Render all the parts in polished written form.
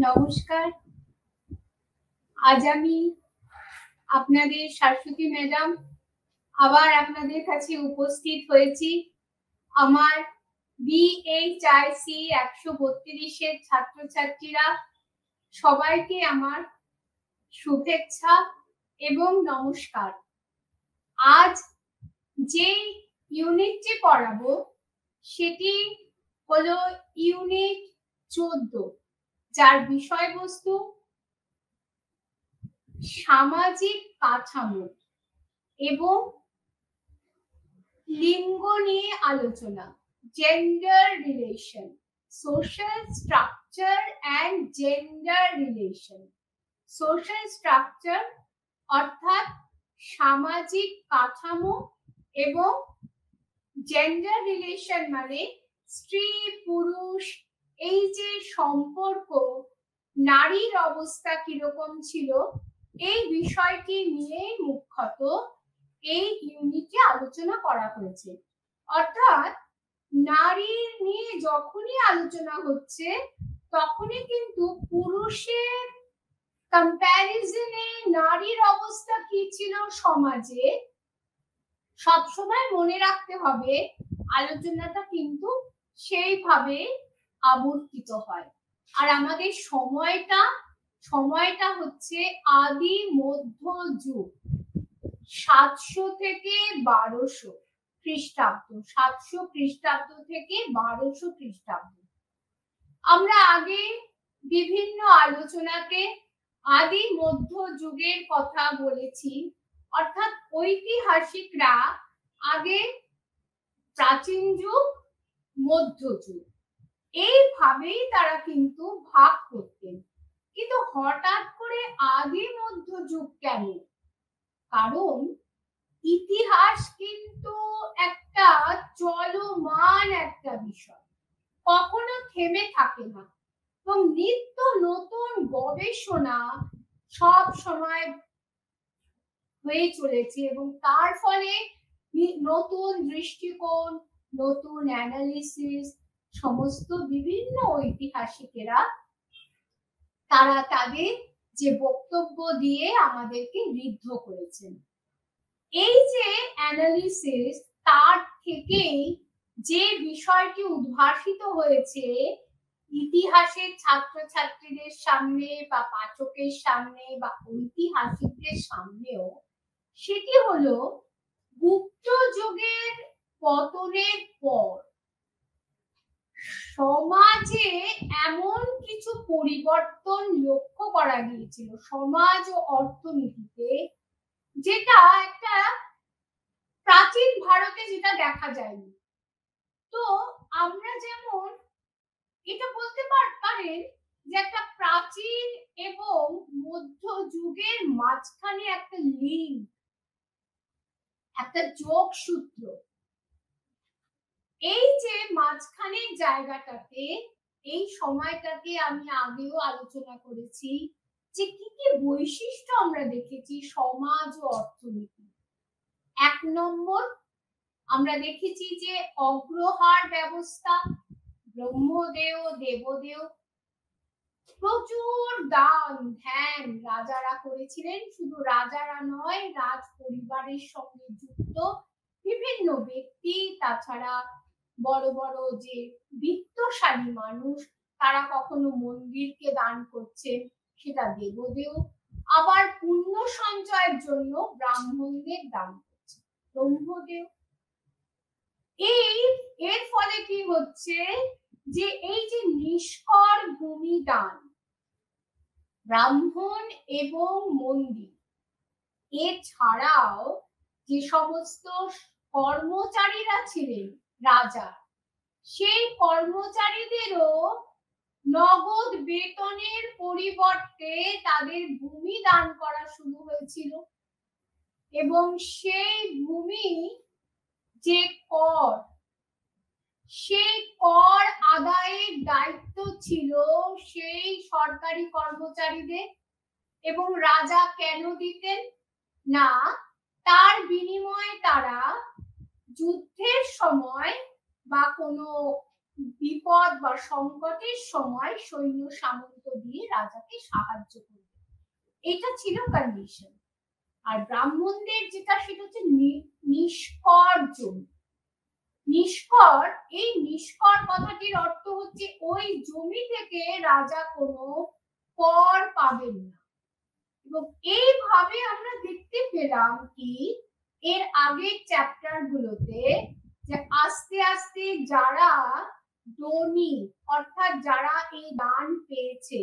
নমস্কার। আজ আমি আপনাদের শাশ্বতী ম্যাডাম আবার আপনাদের কাছে উপস্থিত হয়েছি। আমার BHIC 132 ছাত্রছাত্রীরা সবাইকে আমার শুভেচ্ছা এবং নমস্কার। আজ যে ইউনিটটি পড়াবো সেটি হলো ইউনিট 14, যার বিষয়বস্তু সামাজিক কাঠামো এবং লিঙ্গ নিয়ে আলোচনা, gender relation, social structure and gender relation. Social structure অর্থাৎ সামাজিক কাঠামো এবং জেন্ডার রিলেশন মানে স্ত্রী পুরুষ এই যে সম্পর্ক, নারীর অবস্থা কিরকম ছিল, এই বিষয়টি নিয়ে মুখ্যত এই ইউনিটে আলোচনা করা হয়েছে। অর্থাৎ নারীর নিয়ে যখনই আলোচনা হচ্ছে তখনই কিন্তু পুরুষের কম্প্যারিজনে নারীর অবস্থা কি ছিল সমাজে সবসময় মনে রাখতে হবে, আলোচনাটা কিন্তু সেইভাবে আবর্তিত হয়। আর আমাদের সময়টা হচ্ছে আদি মধ্য যুগ, 700 থেকে 1200 খ্রিস্টাব্দ, 700 খ্রিস্টাব্দ থেকে 1200 খ্রিস্টাব্দ। আমরা আগে বিভিন্ন আলোচনাতে আদি মধ্য যুগের কথা বলেছি। অর্থাৎ ঐতিহাসিকরা আগে প্রাচীন যুগ, মধ্যযুগ এইভাবেই তারা কিন্তু ভাগ করতেন। কিন্তু হঠাৎ করে আদি মধ্যযুগ কেন? কারণ ইতিহাস কিন্তু একটা চলমান একটা বিষয়, কখনো থেমে থাকে না এবং নিত্য নতুন গবেষণা সব সময় হয়ে চলেছে এবং তার ফলে নতুন দৃষ্টিকোণ, নতুন অ্যানালিসিস, সমস্ত বিভিন্ন ঐতিহাসিকেরা তারা তাদের যে বক্তব্য দিয়ে আমাদেরকে ঋদ্ধ করেছেন। এই যে অ্যানালিসিস, তার থেকেই যে বিষয়টি উদ্ভাসিত হয়েছে ইতিহাসের ছাত্রছাত্রীদের সামনে বা পাঠকের সামনে বা ঐতিহাসিকদের সামনেও, সেটি হলো গুপ্ত যুগের পতনের পর সমাজে এমন কিছু পরিবর্তন লক্ষ্য করা গিয়েছিল সমাজ ও অর্থনীতিতে, যেটা একটা প্রাচীন ভারতে যেটা দেখা যায়নি। তো আমরা যেমন এটা বলতে পারেন যে একটা প্রাচীন এবং মধ্য যুগের মাঝখানে একটা লিঙ্ক, একটা যোগসূত্র। এই যে মাঝখানের জায়গাটাতে, এই সময়টাতে আমি আগেও আলোচনা করেছি যে কি কি বৈশিষ্ট্য আমরা দেখেছি সমাজ ও অর্থনীতি। 1 নম্বর, আমরা দেখেছি যে অগ্রহার ব্যবস্থা, ব্রহ্মদেয় দেবদেয়, প্রচুর দান ধ্যান রাজারা করেছিলেন। শুধু রাজারা নয়, রাজ পরিবারের সঙ্গে যুক্ত বিভিন্ন ব্যক্তি, তাছাড়া বড় বড় যে বিত্তশালী মানুষ, তারা কখনো মন্দিরকে দান করছেন, সেটা দেবদেয়। আবার পুণ্য সঞ্চয়ের জন্য ব্রাহ্মণদের দান করছে ব্রহ্মদেয়। এর ফলে কি হচ্ছে যে এই যে নিষ্কর ভূমি দান, ব্রাহ্মণ এবং মন্দির, এছাড়াও যে সমস্ত কর্মচারীরা ছিলেন রাজা, সেই কর্মচারীদেরও নগদ বেতনের পরিবর্তে তাদের ভূমি দান করা শুরু হয়েছিল এবং সেই ভূমি যে কর, সেই কর আদায়ের দায়িত্ব ছিল সেই সরকারি কর্মচারীদের। এবং রাজা কেন দিতেন না, তার বিনিময়ে তারা যুদ্ধের সময় বা কোনো বিপদ বা সংকটের সময় সৈন্য সামন্ত দিয়ে রাজাকে সাহায্য করবে, এটা ছিল কন্ডিশন। আর ব্রাহ্মণদের যেটা সেটা হচ্ছে নিষ্কর জমি। নিষ্কর, এই নিষ্কর কথাটির অর্থ হচ্ছে ওই জমি থেকে রাজা কোনো কর পাবেন না। এবং এইভাবে আমরা দেখতে পেলাম কি এর আগের চ্যাপ্টার গুলোতে যে আস্তে আস্তে যারা ধনী অর্থাৎ যারা এই দান পেয়েছে,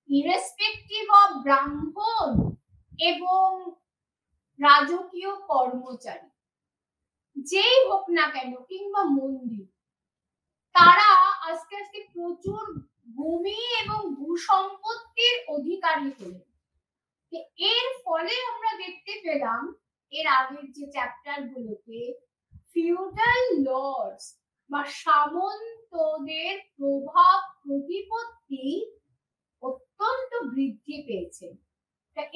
ইরেসপেক্টিভ অফ ব্রাহ্মণ এবং রাজকীয় কর্মচারী যেই হোক না কেন কিংবা মন্দির, তারা আস্তে আস্তে প্রচুর ভূমি এবং ভূসম্পত্তির অধিকারী হলেন। এর ফলে আমরা দেখতে পেলাম এর আগের যে চ্যাপ্টার গুলোতে ফিউডাল লর্ডস বা সামন্তদের প্রভাব প্রতিপত্তি অত্যন্ত বৃদ্ধি পেয়েছে।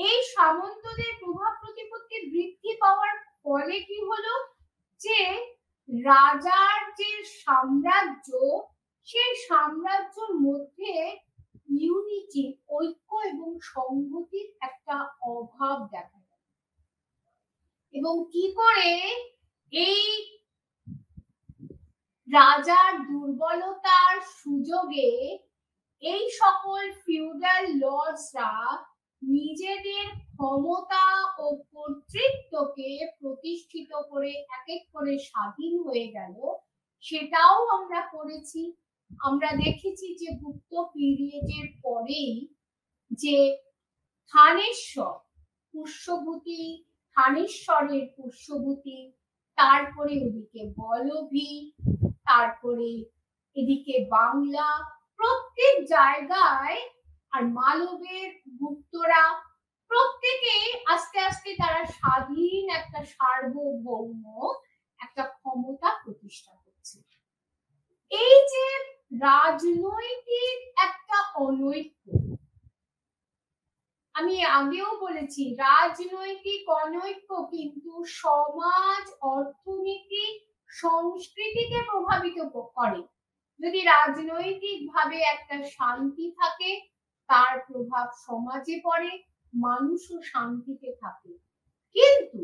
এই সামন্তদের প্রভাব প্রতিপত্তি বৃদ্ধি পাওয়ার ফলে কি হলো যে রাজার যে সাম্রাজ্য, সেই সাম্রাজ্যের মধ্যে ইউনিটি, ঐক্য এবং সংহতির একটা অভাব দেখা যায়। এবং কি করে এই রাজার দুর্বলতার সুযোগে এই সকল ফিউডাল লর্ডসরা নিজেদের ক্ষমতা ও কর্তৃত্বকে প্রতিষ্ঠিত করে এক এক করে স্বাধীন হয়ে গেল, সেটাও আমরা পড়েছি। আমরা দেখেছি যে গুপ্ত পিরিয়ডের পরেই যে থানেশ্বর পুষ্যভূতি, থানেশ্বরের পুষ্যভূতি, তারপরে ওদিকে বলভী, তারপরে এদিকে বাংলা, প্রত্যেক জায়গায় আর মালবের গুপ্তরা প্রত্যেকে আস্তে আস্তে তারা স্বাধীন একটা সার্বভৌম একটা ক্ষমতা প্রতিষ্ঠা করছে। এই যে রাজনৈতিক একটা অনৈক্য, আমি আগেও বলেছি রাজনৈতিক অনৈক্য কিন্তু সমাজ, অর্থনীতি, সংস্কৃতিকে প্রভাবিত করে। যদি রাজনৈতিক ভাবে একটা শান্তি থাকে তার প্রভাব সমাজে পড়ে, মানুষও শান্তিতে থাকে। কিন্তু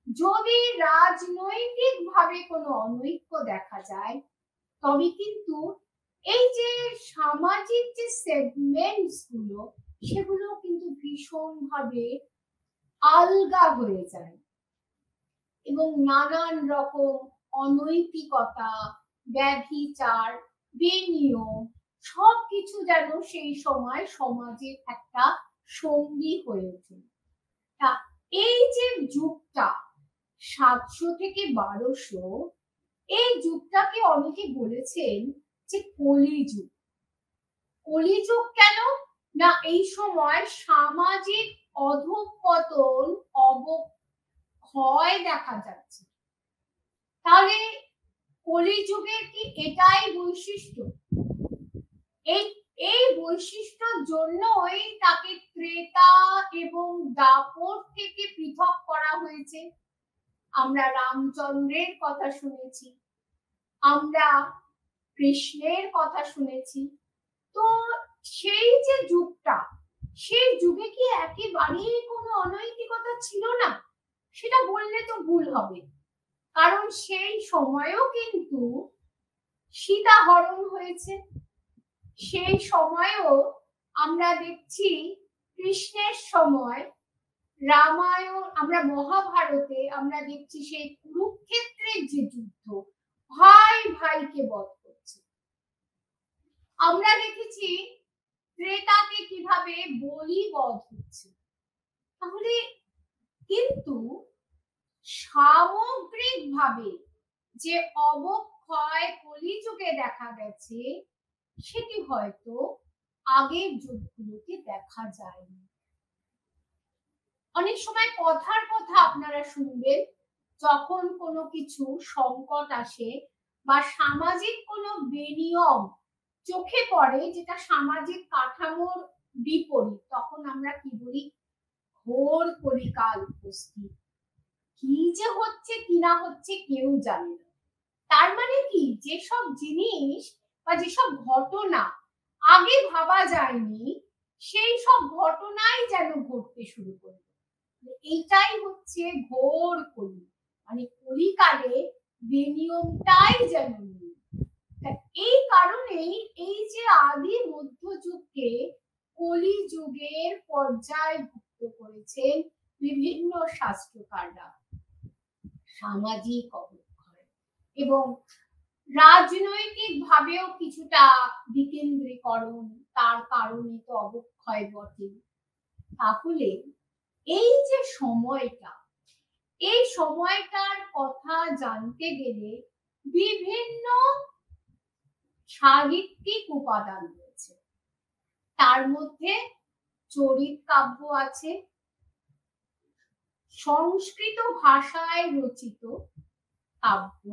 যদি রাজনৈতিক ভাবে কোনো অনৈক্য দেখা যায় তবে কিন্তু এই যে সামাজিক যে সেগমেন্টস গুলো সেগুলো কিন্তু ভীষণভাবে আলগা হয়ে যায় এবং নানান রকম অনৈতিকতা, ব্যভিচার, বেনিয়ম সবকিছু যেন সেই সময় সমাজের একটা সঙ্গী হয়ে ওঠে। তা এই যে যুগটা 700 থেকে 1200, এই যুগটাকে অনেকে বলেছেন যে কলিযুগ। কলিযুগ কেন না, এই সময় সামাজিক অধঃপতন, অবক্ষয় দেখা যাচ্ছে। তাহলে কলিযুগের কি এটাই বৈশিষ্ট্য? এই বৈশিষ্ট্যর জন্যই তাকে ত্রেতা এবং দাপর থেকে পৃথক করা হয়েছে। আমরা রামচন্দ্রের কথা শুনেছি, আমরা কৃষ্ণের কথা শুনেছি। তো সেই যে যুগটা, সেই যুগে কি একেবারেই কোনো অনৈতিকতা ছিল না? সেটা বললে তো ভুল হবে, কারণ সেই সময়েও কিন্তু সীতাহরণ হয়েছে। সেই সময়েও আমরা দেখছি কৃষ্ণের সময় রামায়ণ, আমরা মহাভারতে আমরা দেখছি সেই কুরুক্ষেত্রের যে যুদ্ধ, ভাই ভাইকে বধ করছে। আমরা দেখেছি ত্রেতাতে কিভাবে বলি বধ হচ্ছে। তাহলে কিন্তু সামগ্রিকভাবে যে অবক্ষয় কলিযুগে দেখা গেছে সেটি হয়তো আগের যুগগুলোতে দেখা যায়নি। অনেক সময় কথার কথা আপনারা শুনবেন, যখন কোনো কিছু সংকট আসে বা সামাজিক কোনো বেনিয়ম চোখে পড়ে যেটা সামাজিক কাঠামোর বিপরীত, তখন আমরা কি বলি? ঘোর কলিকাল উপস্থিত। কি যে হচ্ছে কি না হচ্ছে কেউ জানে না। তার মানে যেসব জিনিস বা যেসব ঘটনা আগে ভাবা যায়নি সেই সব ঘটনাই যেন ঘটতে শুরু করলো। এইটাই হচ্ছে ঘোর কলি, মানে কলিকালে বেনিয়মটাই যেন নেই। এই কারণেই এই যে আদি মধ্যযুগকে কলি যুগের পর্যায়ভুক্ত করেছেন বিভিন্ন শাস্ত্রকাররা। সামাজিক অবক্ষয় এবং রাজনৈতিক ভাবেও কিছুটা বিকেন্দ্রীকরণ তার কারণে তো অবক্ষয় বটে। তাহলে এই যে সময়টা, এই সময়টার কথা জানতে গেলে বিভিন্ন সাহিত্যিক উপাদান রয়েছে। তার মধ্যে চরিত কাব্য আছে, সংস্কৃত ভাষায় রচিত কাব্য,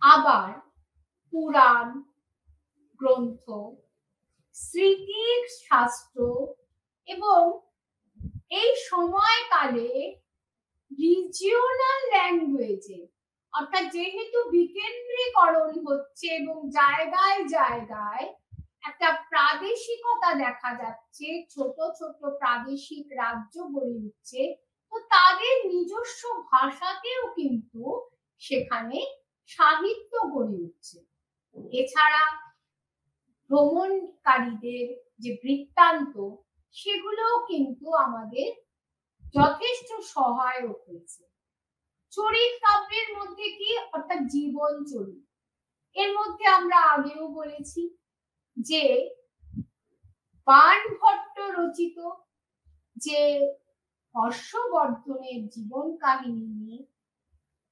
আবার পুরাণ গ্রন্থ, স্মৃতির শাস্ত্র এবং এই সময়কালে রিজিওনাল ল্যাঙ্গুয়েজে, অর্থাৎ যেহেতু বিকেন্দ্রীকরণ হচ্ছে এবং জায়গায় জায়গায় একটা প্রাদেশিকতা দেখা যাচ্ছে, ছোট ছোট প্রাদেশিক রাজ্য গড়ে উঠছে, তো তাদের নিজস্ব ভাষাতেও কিন্তু সেখানে সাহিত্য গড়ে উঠছে। এছাড়া ভ্রমণকারীদের যে বৃত্তান্ত, সেগুলোও কিন্তু আমাদের যথেষ্ট সহায়ক হয়েছে। চরিত কাব্যের মধ্যে কি, অর্থাৎ জীবন চরিত, এর মধ্যে আমরা আগেও বলেছি যে বাণভট্ট রচিত যে হর্ষবর্ধনের জীবন কাহিনী নিয়ে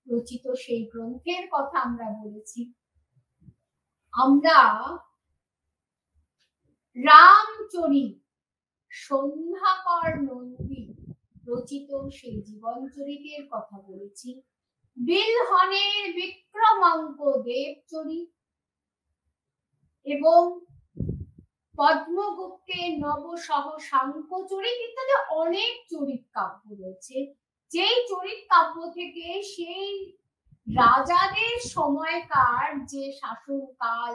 রচিত সেই গ্রন্থের কথা আমরা বলেছি। আমরা রামচরিত সন্ধ্যাকর নন্দী রচিত সেই জীবন চরিতের কথা বলেছি। বিলহনের বিক্রমাঙ্ক দেবচরিত এবং পদ্মগুপ্তের নবসহ সাংখ্যচরিত ইত্যাদি অনেক চরিত কাব্য রয়েছে, যেই চরিত কাব্য থেকে সেই রাজাদের সময়কার যে শাসনকাল,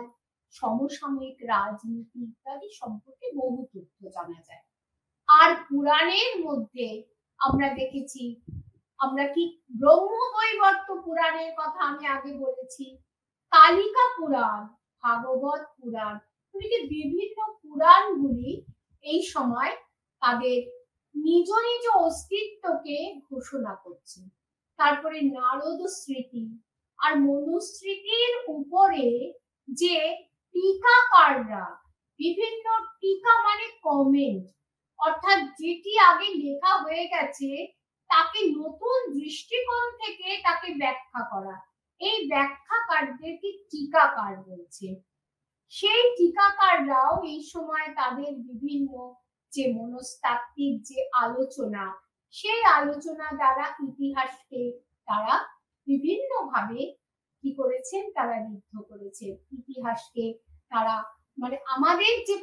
সমসাময়িক রাজনীতি ইত্যাদি সম্পর্কে বহু তথ্য জানা যায়। আর পুরাণের মধ্যে আমরা দেখেছি, আমরা কি ব্রহ্মবৈবর্ত পুরাণের কথা আমি আগে বলেছি, কালিকা পুরাণ, ভাগবত পুরাণ, বিভিন্ন পুরাণগুলি এই সময় তাদের নিজ নিজ অস্তিত্বকে ঘোষণা করছে। তারপরে নারদ স্মৃতি আর মনুস্মৃতির উপরে যে টিকাকাররা বিভিন্ন টিকা মানে কমেন্ট, অর্থাৎ যেটি আগে লেখা হয়ে গেছে তাকে নতুন দৃষ্টিকোণ থেকে তাকে ব্যাখ্যা করা, এই ব্যাখ্যাকারদেরকে টিকাকার বলছে। সেই টিকাকাররাও এই সময় তাদের বিভিন্ন যে মনস্তাত্ত্বিক যে আলোচনা, সেই আলোচনা দ্বারা ইতিহাসকে তারা বিভিন্ন ভাবে কি করেছেন, তারা ঋদ্ধ করেছেন। ইতিহাসকে তারা মানে আমাদের যে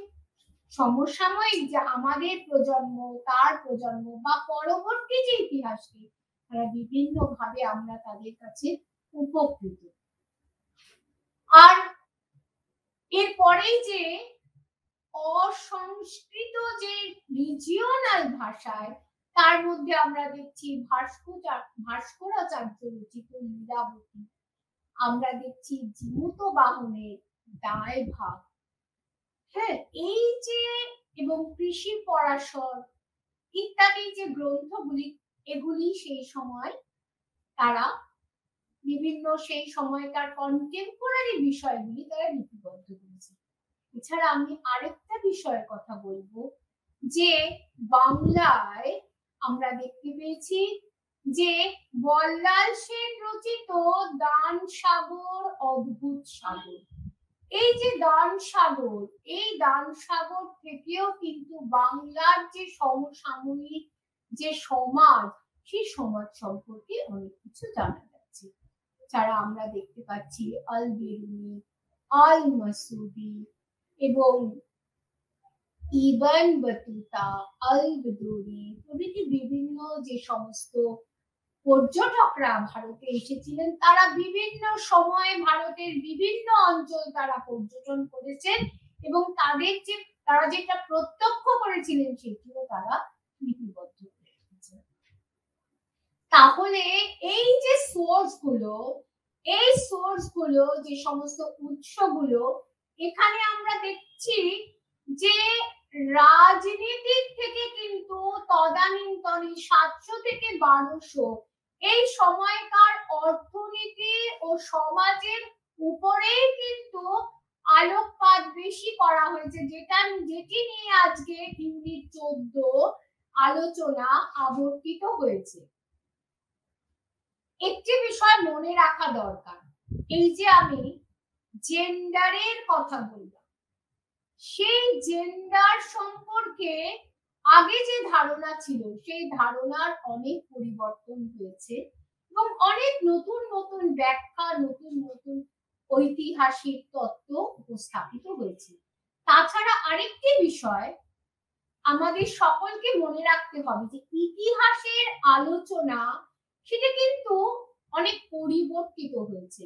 সমসাময়িক যে আমাদের প্রজন্ম, তার প্রজন্ম বা পরবর্তী যে ইতিহাসকে, তারা বিভিন্ন ভাবে আমরা তাদের কাছে উপকৃত। আর এরপরেই যে অসংস্কৃত যে রিজিওনাল ভাষায়, তার মধ্যে আমরা দেখছি ভাস্করাচার্য রচিত লীলাবতী, আমরা দেখছি জীমূত বাহনের দায়ভাগ, হ্যাঁ, এই যে এবং কৃষি পরাশর ইত্যাদি যে গ্রন্থগুলি, এগুলি সেই সময় তারা বিভিন্ন সেই সময়কার কন্টেম্পোরারি বিষয়গুলি তারা লিপিবদ্ধ করেছে। এছাড়া আমি আরেকটা বিষয়ের কথা বলবো, যে বাংলায় আমরা দেখতে পেয়েছি যে বল্লাল সেন রচিত দান সাগর অদ্ভুত সাগর, এই যে দান সাগর, এই দান সাগর থেকেও কিন্তু বাংলার যে সমসাময়িক যে সমাজ, সেই সমাজ সম্পর্কে অনেক কিছু জানা যাচ্ছে। যারা আমরা দেখতে পাচ্ছি আল বিরুনি, আল মাসুদি এবং ইবন বতুতা, আল বদুরি প্রভৃতি বিভিন্ন যে সমস্ত পর্যটকরা ভারতে এসেছিলেন, তারা বিভিন্ন সময়ে ভারতের বিভিন্ন অঞ্চল তারা পর্যটন করেছেন এবং তারা যেটা প্রত্যক্ষ করেছিলেন সেটিও তারা লিপিবদ্ধ করে রেখেছেন। তাহলে এই যে সোর্স গুলো যে সমস্ত উৎসগুলো, এখানে আমরা দেখছি যে রাজনীতির থেকে কিন্তু তদানীন্তনে 700 থেকে 1200 এই সময়কার অর্থনীতি ও সমাজের উপরেই কিন্তু আলোকপাত বেশি করা হয়েছে, যেটি নিয়ে আজকে ইউনিট 14 আলোচনা আবর্তিত হয়েছে। একটি বিষয় মনে রাখা দরকার, এই যে আমি জেন্ডারের কথা বললাম, সেই জেন্ডার সম্পর্কে আগে যে ধারণা ছিল সেই ধারণার অনেক পরিবর্তন হয়েছে এবং অনেক নতুন নতুন ব্যাখ্যা, নতুন নতুন ঐতিহাসিক তত্ত্ব উপস্থাপিত হয়েছে। তাছাড়া আরেকটি বিষয় আমাদের সকলকে মনে রাখতে হবে যে ইতিহাসের আলোচনা সেটা কিন্তু অনেক পরিবর্তিত হয়েছে।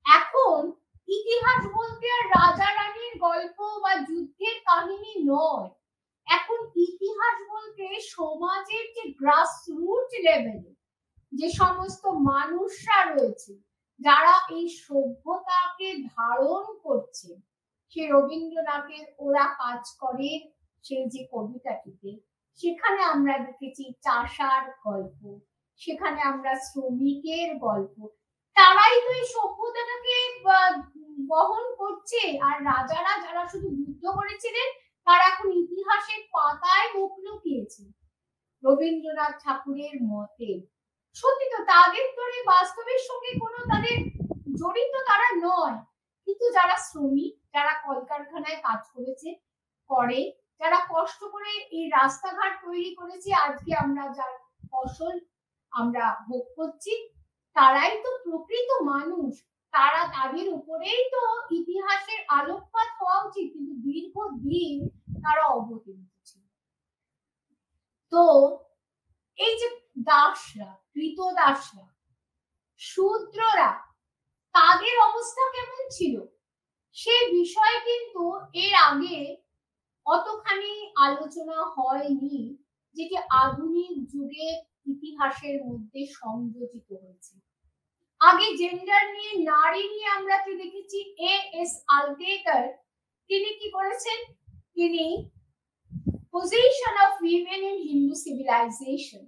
এখন ইতিহাস বলতে আর রাজা রানীর গল্প বা যুদ্ধের কাহিনী নয়, এখন ইতিহাস বলতে সমাজের যে গ্রাসরুট লেভেলে যে সমস্ত মানুষরা রয়েছে যারা এই সভ্যতাকে ধারণ করছে, সে রবীন্দ্রনাথের ওরা কাজ করে সেই যে কবিতাটিতে, সেখানে আমরা দেখেছি চাষার গল্প, সেখানে আমরা শ্রমিকের গল্প, তারাই তো এই সভ্যতাটাকে বহন করছে। আর রাজারা যারা শুধু যুদ্ধ করেছিলেন তারা এখন ইতিহাসের পাতায় মুখ লুকিয়েছে। রবীন্দ্রনাথ ঠাকুরের মতে সত্যি তো তাদের তো বাস্তবের সঙ্গে কোনো তাদের জড়িত তারা নয়, কিন্তু যারা শ্রমিক, যারা কলকারখানায় কাজ করেছে যারা কষ্ট করে এই রাস্তাঘাট তৈরি করেছে, আজকে আমরা যার ফসল আমরা ভোগ করছি, তারাই তো প্রকৃত মানুষ, তাদের উপরেই তো ইতিহাসের আলোকপাত হওয়া উচিত, কিন্তু দীর্ঘদিন তারা অবহেলিত ছিল। তো এই যে দাসরা, কৃতদাসরা, শূদ্ররা, তাদের অবস্থা কেমন ছিল সে বিষয়ে কিন্তু এর আগে অতখানি আলোচনা হয়নি, যেটি আধুনিক যুগের ইতিহাসের মধ্যে সংযোজিত হয়েছে। আগে জেন্ডার নিয়ে, নারী নিয়ে আমরা কি দেখেছি, এএস আলটেকার তিনি কি করেছেন, তিনি position of women in Hindu civilisation,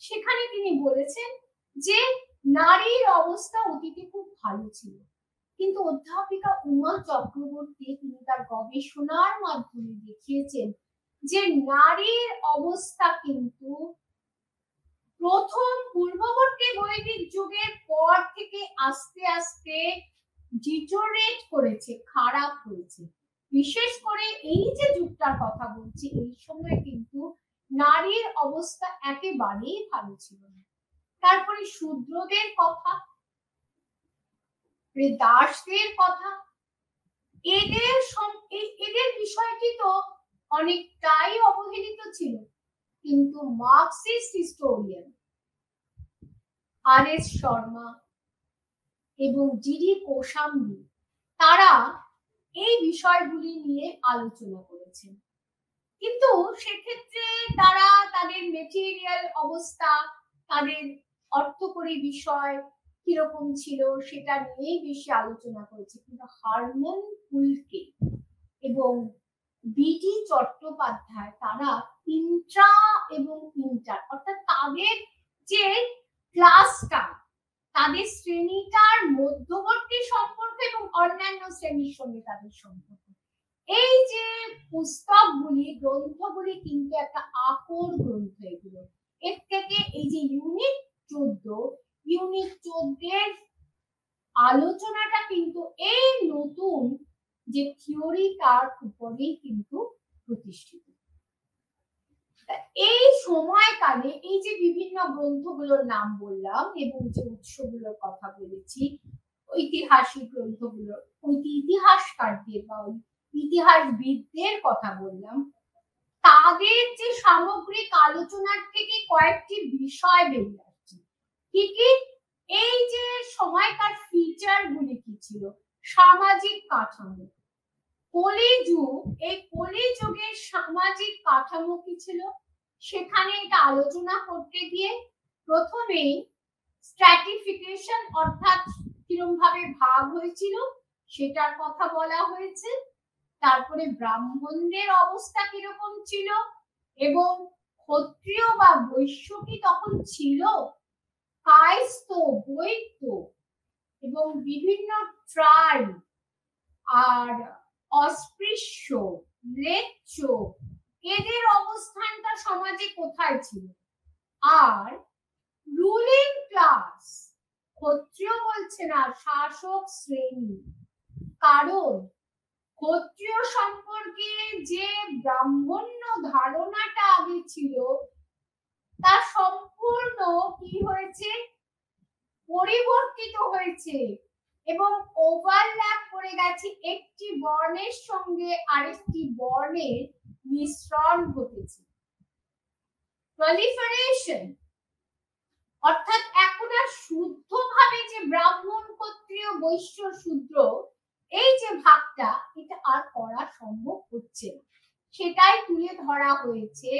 সেখানে তিনি বলেছেন যে নারীর অবস্থা অতীতে খুব ভালো ছিল, কিন্তু অধ্যাপিকা উমা চক্রবর্তী তিনি তার গবেষণার মাধ্যমে দেখিয়েছেন যে নারীর অবস্থা কিন্তু প্রথম পূর্ববর্তী বৈদিক যুগের পর থেকে আস্তে আস্তে ডিটোরেট করেছে, খারাপ হয়েছে। বিশেষ করে এই যে যুগটার কথা বলছি, এই সময় কিন্তু নারীর অবস্থা একেবারেই ভালো ছিল না। তারপরে শূদ্রদের কথা, দাসদের কথা, এদের বিষয়টি তো অনেকটাই অবহেলিত ছিল, কিন্তু মার্কসিস্ট হিস্টোরিয়ান আর.এস. শর্মা এবং ডি.ডি. কোশাম্বী তারা এই বিষয়গুলি নিয়ে আলোচনা করেছেন, কিন্তু সেক্ষেত্রে তারা তাদের মেটেরিয়াল অবস্থা, তাদের অর্থকরী বিষয় কিরকম ছিল সেটা নিয়েই বেশি আলোচনা করেছে। কিন্তু হারমন ফুলকে এবং বি.ডি. চট্টোপাধ্যায় তারা ইন্ট্রা এবং ইন্টার, অর্থাৎ তাদের যে ক্লাসটা, তাদের শ্রেণীটার মধ্যবর্তী সম্পর্ক এবং অন্যান্য শ্রেণীর সঙ্গে তাদের সম্পর্ক, এই যে পুস্তকগুলি, গ্রন্থগুলি কিন্তু একটা আকর গ্রন্থ। এগুলো এর থেকে এই যে ইউনিট 14 আলোচনাটা কিন্তু এই নতুন যে থিওরি তার উপরেই কিন্তু প্রতিষ্ঠিত। এই সময়কালে এই যে বিভিন্ন গ্রন্থগুলোর নাম বললাম এবং যে উৎসগুলোর কথা বলেছি, ঐতিহাসিক গ্রন্থগুলোর ইতিহাসকারদের বা ইতিহাসবিদদের কথা বললাম, তাদের যে সামগ্রিক আলোচনার থেকে কয়েকটি বিষয় বেরিয়ে আসছে। কি কি এই যে সময়কার ফিচার গুলি কি ছিল? সামাজিক কাঠামো। কলিযুগ, এই কলিযুগের সামাজিক কাঠামো কি ছিল সেখানে এটা আলোচনা করতে গিয়ে প্রথমেই স্ট্র্যাটিফিকেশন অর্থাৎ কিরকম ভাবে ভাগ হয়েছিল সেটার কথা বলা হয়েছে। তারপরে ব্রাহ্মণদের অবস্থা কিরকম ছিল এবং ক্ষত্রিয় বা বৈশ্য কি তখন ছিল, কায়স্থ, বৈদ্য এবং বিভিন্ন ট্রাইব আর অস্পৃশ্য, ম্লেচ্ছ এদের অবস্থানটা সমাজে কোথায় ছিল। আর রুলিং ক্লাস, ক্ষত্রিয় বলছে না, শাসক শ্রেণী, কারণ ক্ষত্রিয় সম্পর্কে যে ব্রাহ্মণ্য ধারণাটা আগে ছিল তা সম্পূর্ণ কি হয়েছে, পরিবর্তিত হয়েছে এবং ওভারল্যাপ করে গেছে, একটি বর্ণের সঙ্গে আরেকটি বর্ণের মিশ্রণ ঘটেছে। প্রলিফারেশন অর্থাৎ এখন আর শুদ্ধভাবে যে ব্রাহ্মণ, ক্ষত্রিয়, বৈশ্য, শূদ্র এই যে ভাগটা এটা আর করা সম্ভব হচ্ছে না, সেটাই তুলে ধরা হয়েছে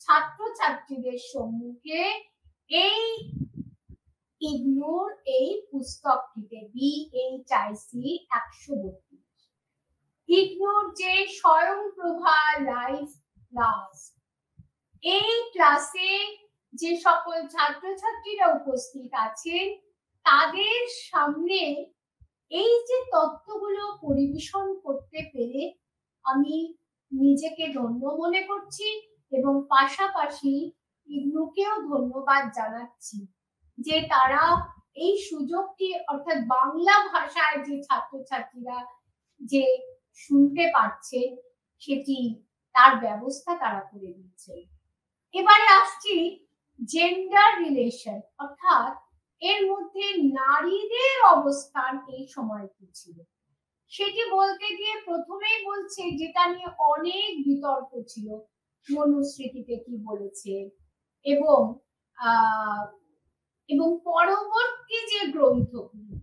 ছাত্রছাত্রীদের সম্মুখে এই ইগনোর এই পুস্তকটিতে BHIC 132। ইগনোর যে স্বয়ংপ্রভা লাইভ ক্লাস, এই ক্লাসে যে সকল ছাত্রছাত্রীরা উপস্থিত আছেন তাদের সামনে এই যে তথ্যগুলো পরিবেশন করতে পেরে আমি নিজেকে ধন্য মনে করছি এবং পাশাপাশি ইগনুকেও ধন্যবাদ জানাচ্ছি যে তারা এই সুযোগটি অর্থাৎ বাংলা ভাষায় যে ছাত্রছাত্রীরা যে শুনতে পাচ্ছেন সেটি তার ব্যবস্থা তারা করে দিচ্ছে। এবারে আসছি জেন্ডার রিলেশন অর্থাৎ এর মধ্যে নারীদের অবস্থান এই সময় কি ছিল সেটি বলতে গিয়ে প্রথমেই বলছে যেটা নিয়ে অনেক বিতর্ক ছিল, মনুস্মৃতিতে কি বলেছে এবং পরবর্তী যে গ্রন্থগুলি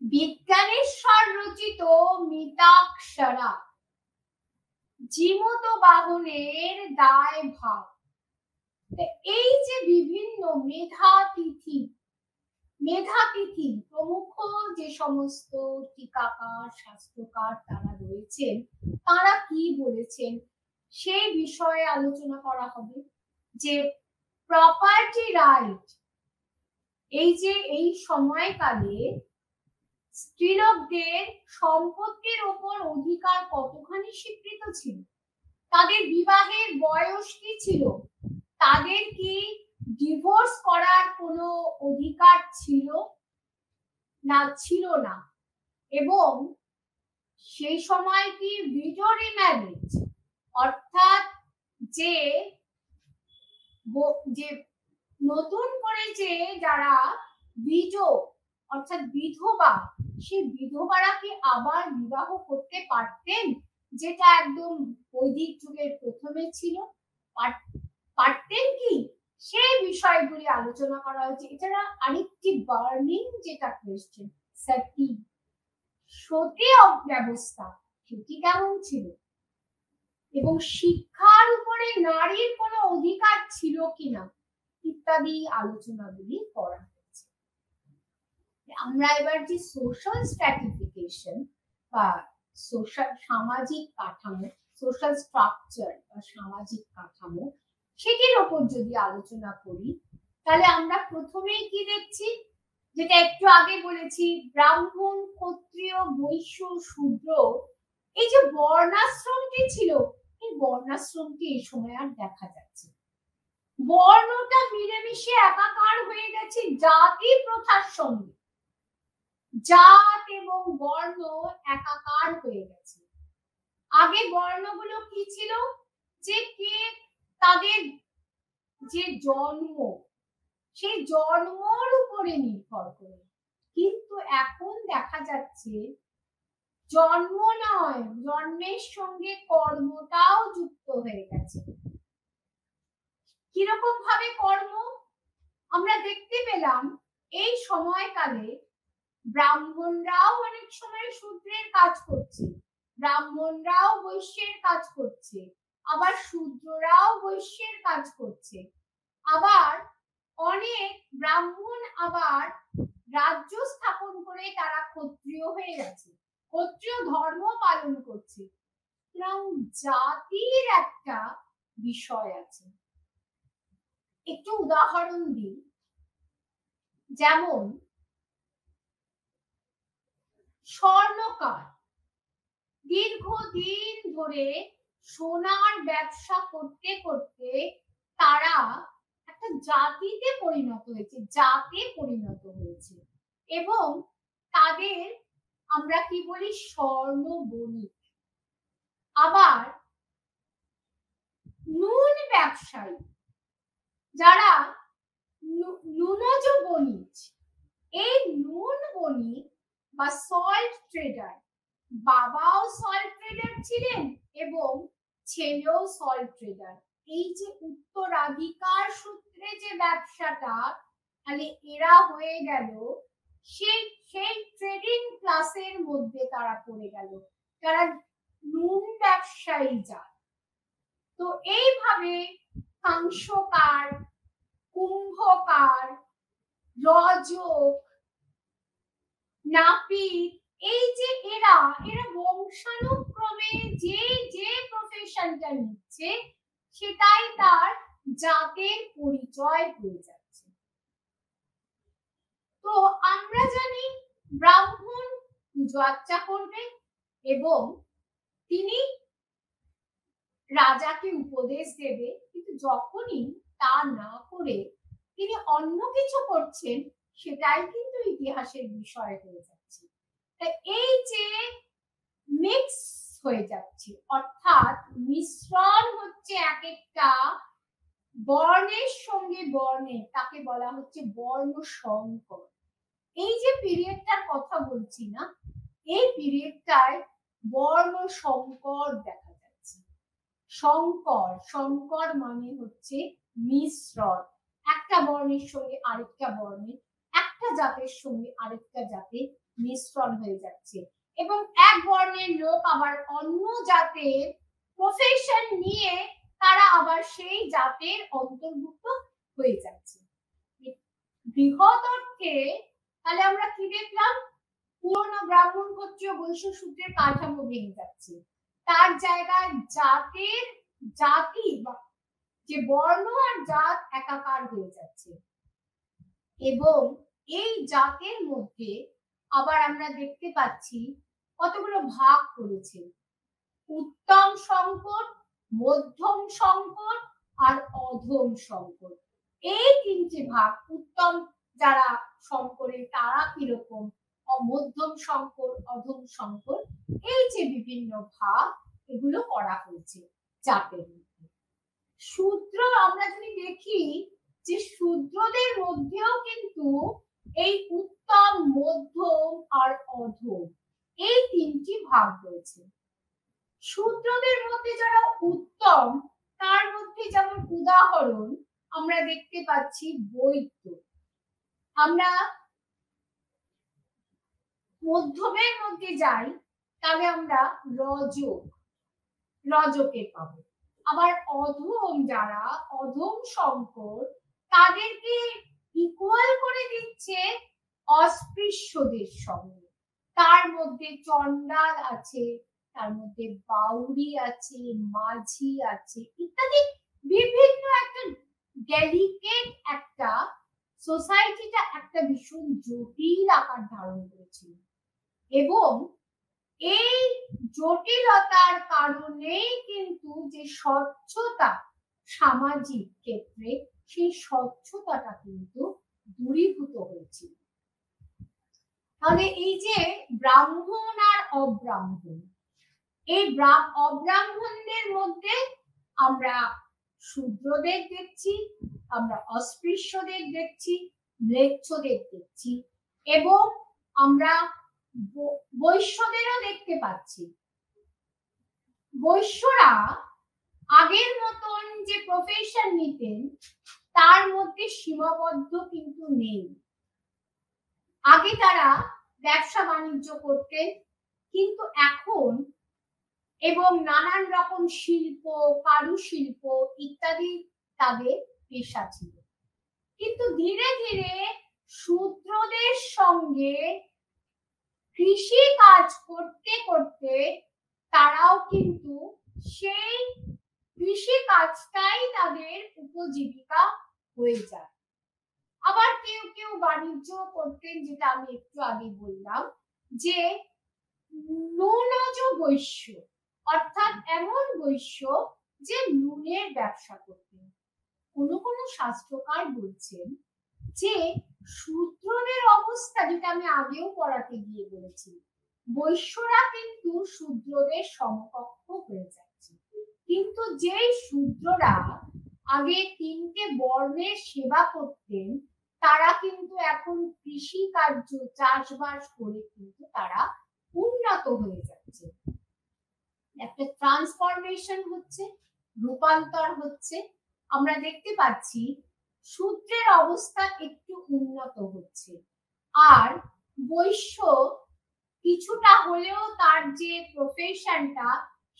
বিজ্ঞানেশ্বর রচিত মিতাক্ষরা, জীমত বাহনের দায় ভাগ, এই যে বিভিন্ন মেধাতিথি প্রমুখ যে সমস্ত টিকাকার, শাস্ত্রকার তারা রয়েছেন তারা কি বলেছেন সেই বিষয়ে আলোচনা করা হবে। যে প্রপার্টি রাইট, এই যে এই সময়কালে স্ত্রীলোকদের সম্পত্তির ওপর অধিকার কতখানি স্বীকৃত ছিল, তাদের বিবাহের বয়স কি ছিল, তাদের কি ডিভোর্স করার কোনো অধিকার ছিল না, এবং সেই সময় কি উইডো রিম্যারেজ অর্থাৎ যে নতুন করে যে যারা উইডো অর্থাৎ বিধবা, সেই বিধবারা কি আবার বিবাহ করতে পারতেন, যেটা একদম বৈদিক যুগের প্রথমে ছিল, পারতেন কি, সেই বিষয়গুলি আলোচনা করা হয়েছে। এছাড়া আরেকটি বার্নিং যেটা কোয়েশ্চেন, সতী ব্যবস্থা সেটি কেমন ছিল এবং শিক্ষার উপরে নারীর কোনো অধিকার ছিল কিনা ইত্যাদি আলোচনাগুলি করা হয়েছে। আমরা এবার যে সোশ্যাল স্ট্র্যাটিফিকেশন বা সামাজিক কাঠামো, সোশ্যাল স্ট্রাকচার বা সামাজিক কাঠামো সেটির ওপর যদি আলোচনা করি তাহলে আমরা প্রথমেই কি দেখছি, যেটা একটু আগে বলেছি, ব্রাহ্মণ, ক্ষত্রিয়, বৈশ্য, শূদ্র এই যে বর্ণাশ্রমটি ছিল, এই বর্ণাশ্রমটি এই সময় আর দেখা যাচ্ছে। বর্ণটা মিলেমিশে একাকার হয়ে গেছে জাতি প্রথার সঙ্গে, জাত এবং বর্ণ একাকার হয়ে গেছে। আগে বর্ণগুলো কি ছিল, যে কে তাদের যে জন্ম সেই জন্মর উপরে নির্ভর করে, কিন্তু এখন দেখা যাচ্ছে জন্ম নয়, জন্মের সঙ্গে কর্মটাও যুক্ত হয়ে গেছে। কিরকম ভাবে কর্ম, আমরা দেখতে পেলাম এই সময়কালে ব্রাহ্মণরাও অনেক সময় শূদ্রের কাজ করছে, ব্রাহ্মণরাও বৈশ্যের কাজ করছে, আবার শূদ্ররাও বৈশ্যের কাজ করছে, আবার অনেক ব্রাহ্মণ আবার রাজ্য স্থাপন করে তারা ক্ষত্রিয় হয়ে গেছে, ক্ষত্রিয় ধর্ম পালন করছে। জাতির একটা বিষয় আছে। একটু উদাহরণ দিই, যেমন স্বর্ণকার দীর্ঘদিন ধরে সোনার ব্যবসা করতে করতে তারা একটা জাতিতে পরিণত হয়েছে, জাতে পরিণত হয়েছে, এবং তাদের আমরা কি বলি স্বর্ণ বণিক। আবার নুন ব্যবসায়ী যারা নুনজ বণিক, এই নুন বণিক বা সল্ট ট্রেডার, বাবাও সল্ট ট্রেডার ছিলেন এবং ছেলেও সল্ট ট্রেডার। এই যে উত্তরাধিকার সূত্রে যে ব্যবসাটা, তাহলে এরা হয়ে গেল সেই ট্রেডিং ক্লাসের মধ্যে তারা পড়ে গেল, যারা নুন ব্যবসায়ী যায়। তো এইভাবে কাংসকার, কুম্ভকার, রজক, নাপিত, এই যে এরা বংশানুক্রমে যে যে প্রফেশনটা নিচ্ছে সেটাই তার জাতের পরিচয় হয়ে যাচ্ছে। তো আমরা জানি ব্রাহ্মণ পুজো আর্চা করবে এবং তিনি রাজাকে উপদেশ দেবে, কিন্তু যখনই তা না করে তিনি অন্য কিছু করছেন, সেটাই কিন্তু ইতিহাসের বিষয় হয়ে যাচ্ছে। এই যে মিক্স হয়ে যাচ্ছে, অর্থাৎ মিশ্রণ হচ্ছে এক একটা বর্ণের সঙ্গে বর্ণের, তাকে বলা হচ্ছে বর্ণ সংকর। এই যে পিরিয়ডটার কথা বলছি না, এই পিরিয়ডটায় বর্ণ সংকর দেখা যাচ্ছে। সংকর, সংকর মানে হচ্ছে মিশ্রণ, একটা বর্ণের সঙ্গে আরেকটা বর্ণের, একটা জাতের সঙ্গে আরেকটা জাতের মিশ্রণ হয়ে যাচ্ছে, এবং এক বর্ণের লোক আবার অন্য জাতের প্রফেশন নিয়ে তারা আবার সেই জাতের অন্তর্ভুক্ত হয়ে যাচ্ছে। বৃহৎ অর্থে তাহলে আমরা কি দেখলাম, পুরনো ব্রাহ্মণ ক্ষত্রিয় বৈশ্য সূত্রের কাঠামো ভেঙে যাচ্ছে, তার জায়গায় জাতের জাতি যে বর্ণ আর জাত একাকার হয়ে যাচ্ছে, এবং এই জাতের মধ্যে আবার আমরা দেখতে পাচ্ছি কতগুলো ভাগ করেছে, উত্তম সংকর, মধ্যম সংকর আর অধম সংকর। এই তিনটে ভাগ, উত্তম যারা সংকরে তারা কিরকম, মধ্যম সংকর, অধম সংকর, এই যে বিভিন্ন ভাগ এগুলো করা হয়েছে জাতের মধ্যে। শূদ্র আমরা যদি দেখি যে শূদ্রদের মধ্যেও কিন্তু এই উত্তম, মধ্যম আর অধম এই তিনটি ভাগ রয়েছে। শূদ্রদের মধ্যে যারা উত্তম, তার মধ্যে যেমন উদাহরণ আমরা দেখতে পাচ্ছি বৈদ্য। আমরা মধ্যমের মধ্যে যাই, তাহলে আমরা রজকে পাবো। আবার অধম যারা, অধম সংকর, তাদেরকে ইকুয়াল করে দিচ্ছে অস্পৃশ্যদের সঙ্গে। তার মধ্যে চন্ডাল আছে, তার মধ্যে বাউরি আছে, মাঝি আছে, ইত্যাদি বিভিন্ন একটা ডেলিকেট একটা সোসাইটিটা একটা ভীষণ জটিল আকার ধারণ করেছিল, এবং এই জটিলতার কারণেই কিন্তু যে স্বচ্ছতা সামাজিক ক্ষেত্রে, সেই স্বচ্ছতাটা কিন্তু দূরীভূত হয়েছিল। তাহলে এই যে ব্রাহ্মণ আর অব্রাহ্মণ, এই অব্রাহ্মণদের মধ্যে আমরা শূদ্রদের দেখছি, আমরা অস্পৃশ্যদের দেখছি, ম্লেচ্ছদের দেখছি, এবং আমরা বৈশ্যদেরও দেখতে পাচ্ছি। বৈশ্যরা আগের মতন যে প্রফেশন নিতেন তার মধ্যে সীমাবদ্ধ কিন্তু নেই। আগে তারা ব্যবসা বাণিজ্য করতেন, কিন্তু এখন এবং নানান রকম শিল্প, কারুশিল্প ইত্যাদি তাদের পেশা ছিল। কিন্তু ধীরে ধীরে শূদ্রদের সঙ্গে কৃষি কাজ করতে করতে তারাও কিন্তু সেই কৃষি কাজটাই তাদের উপজীবিকা হয়ে যায়। আবার কেউ কেউ বাণিজ্য করতেন, যেটা আমি একটু আগে বললাম, যে নুনজ বৈশ্য, অর্থাৎ এমন বৈশ্য যে নুনের ব্যবসা করতেন। কোনো কোনো শাস্ত্রকার বলছেন যে শূদ্রদের অবস্থা, যেটা আমি আগেও পড়াতে গিয়ে বলেছি, বৈশ্যরা কিন্তু শূদ্রদের সমকক্ষ হয়ে যাচ্ছে। কিন্তু যেই শূদ্ররা আগে তিনটে বর্ণের সেবা করতেন, তারা কিন্তু এখন কৃষি কার্য, চাষবাস করে কিন্তু তারা উন্নত হয়ে যাচ্ছে। একটা ট্রান্সফরমেশন হচ্ছে, রূপান্তর হচ্ছে। আমরা দেখতে পাচ্ছি শূদ্রের অবস্থা একটু উন্নত হচ্ছে, আর বৈশ্য কিছুটা হলেও তার যে প্রফেশনটা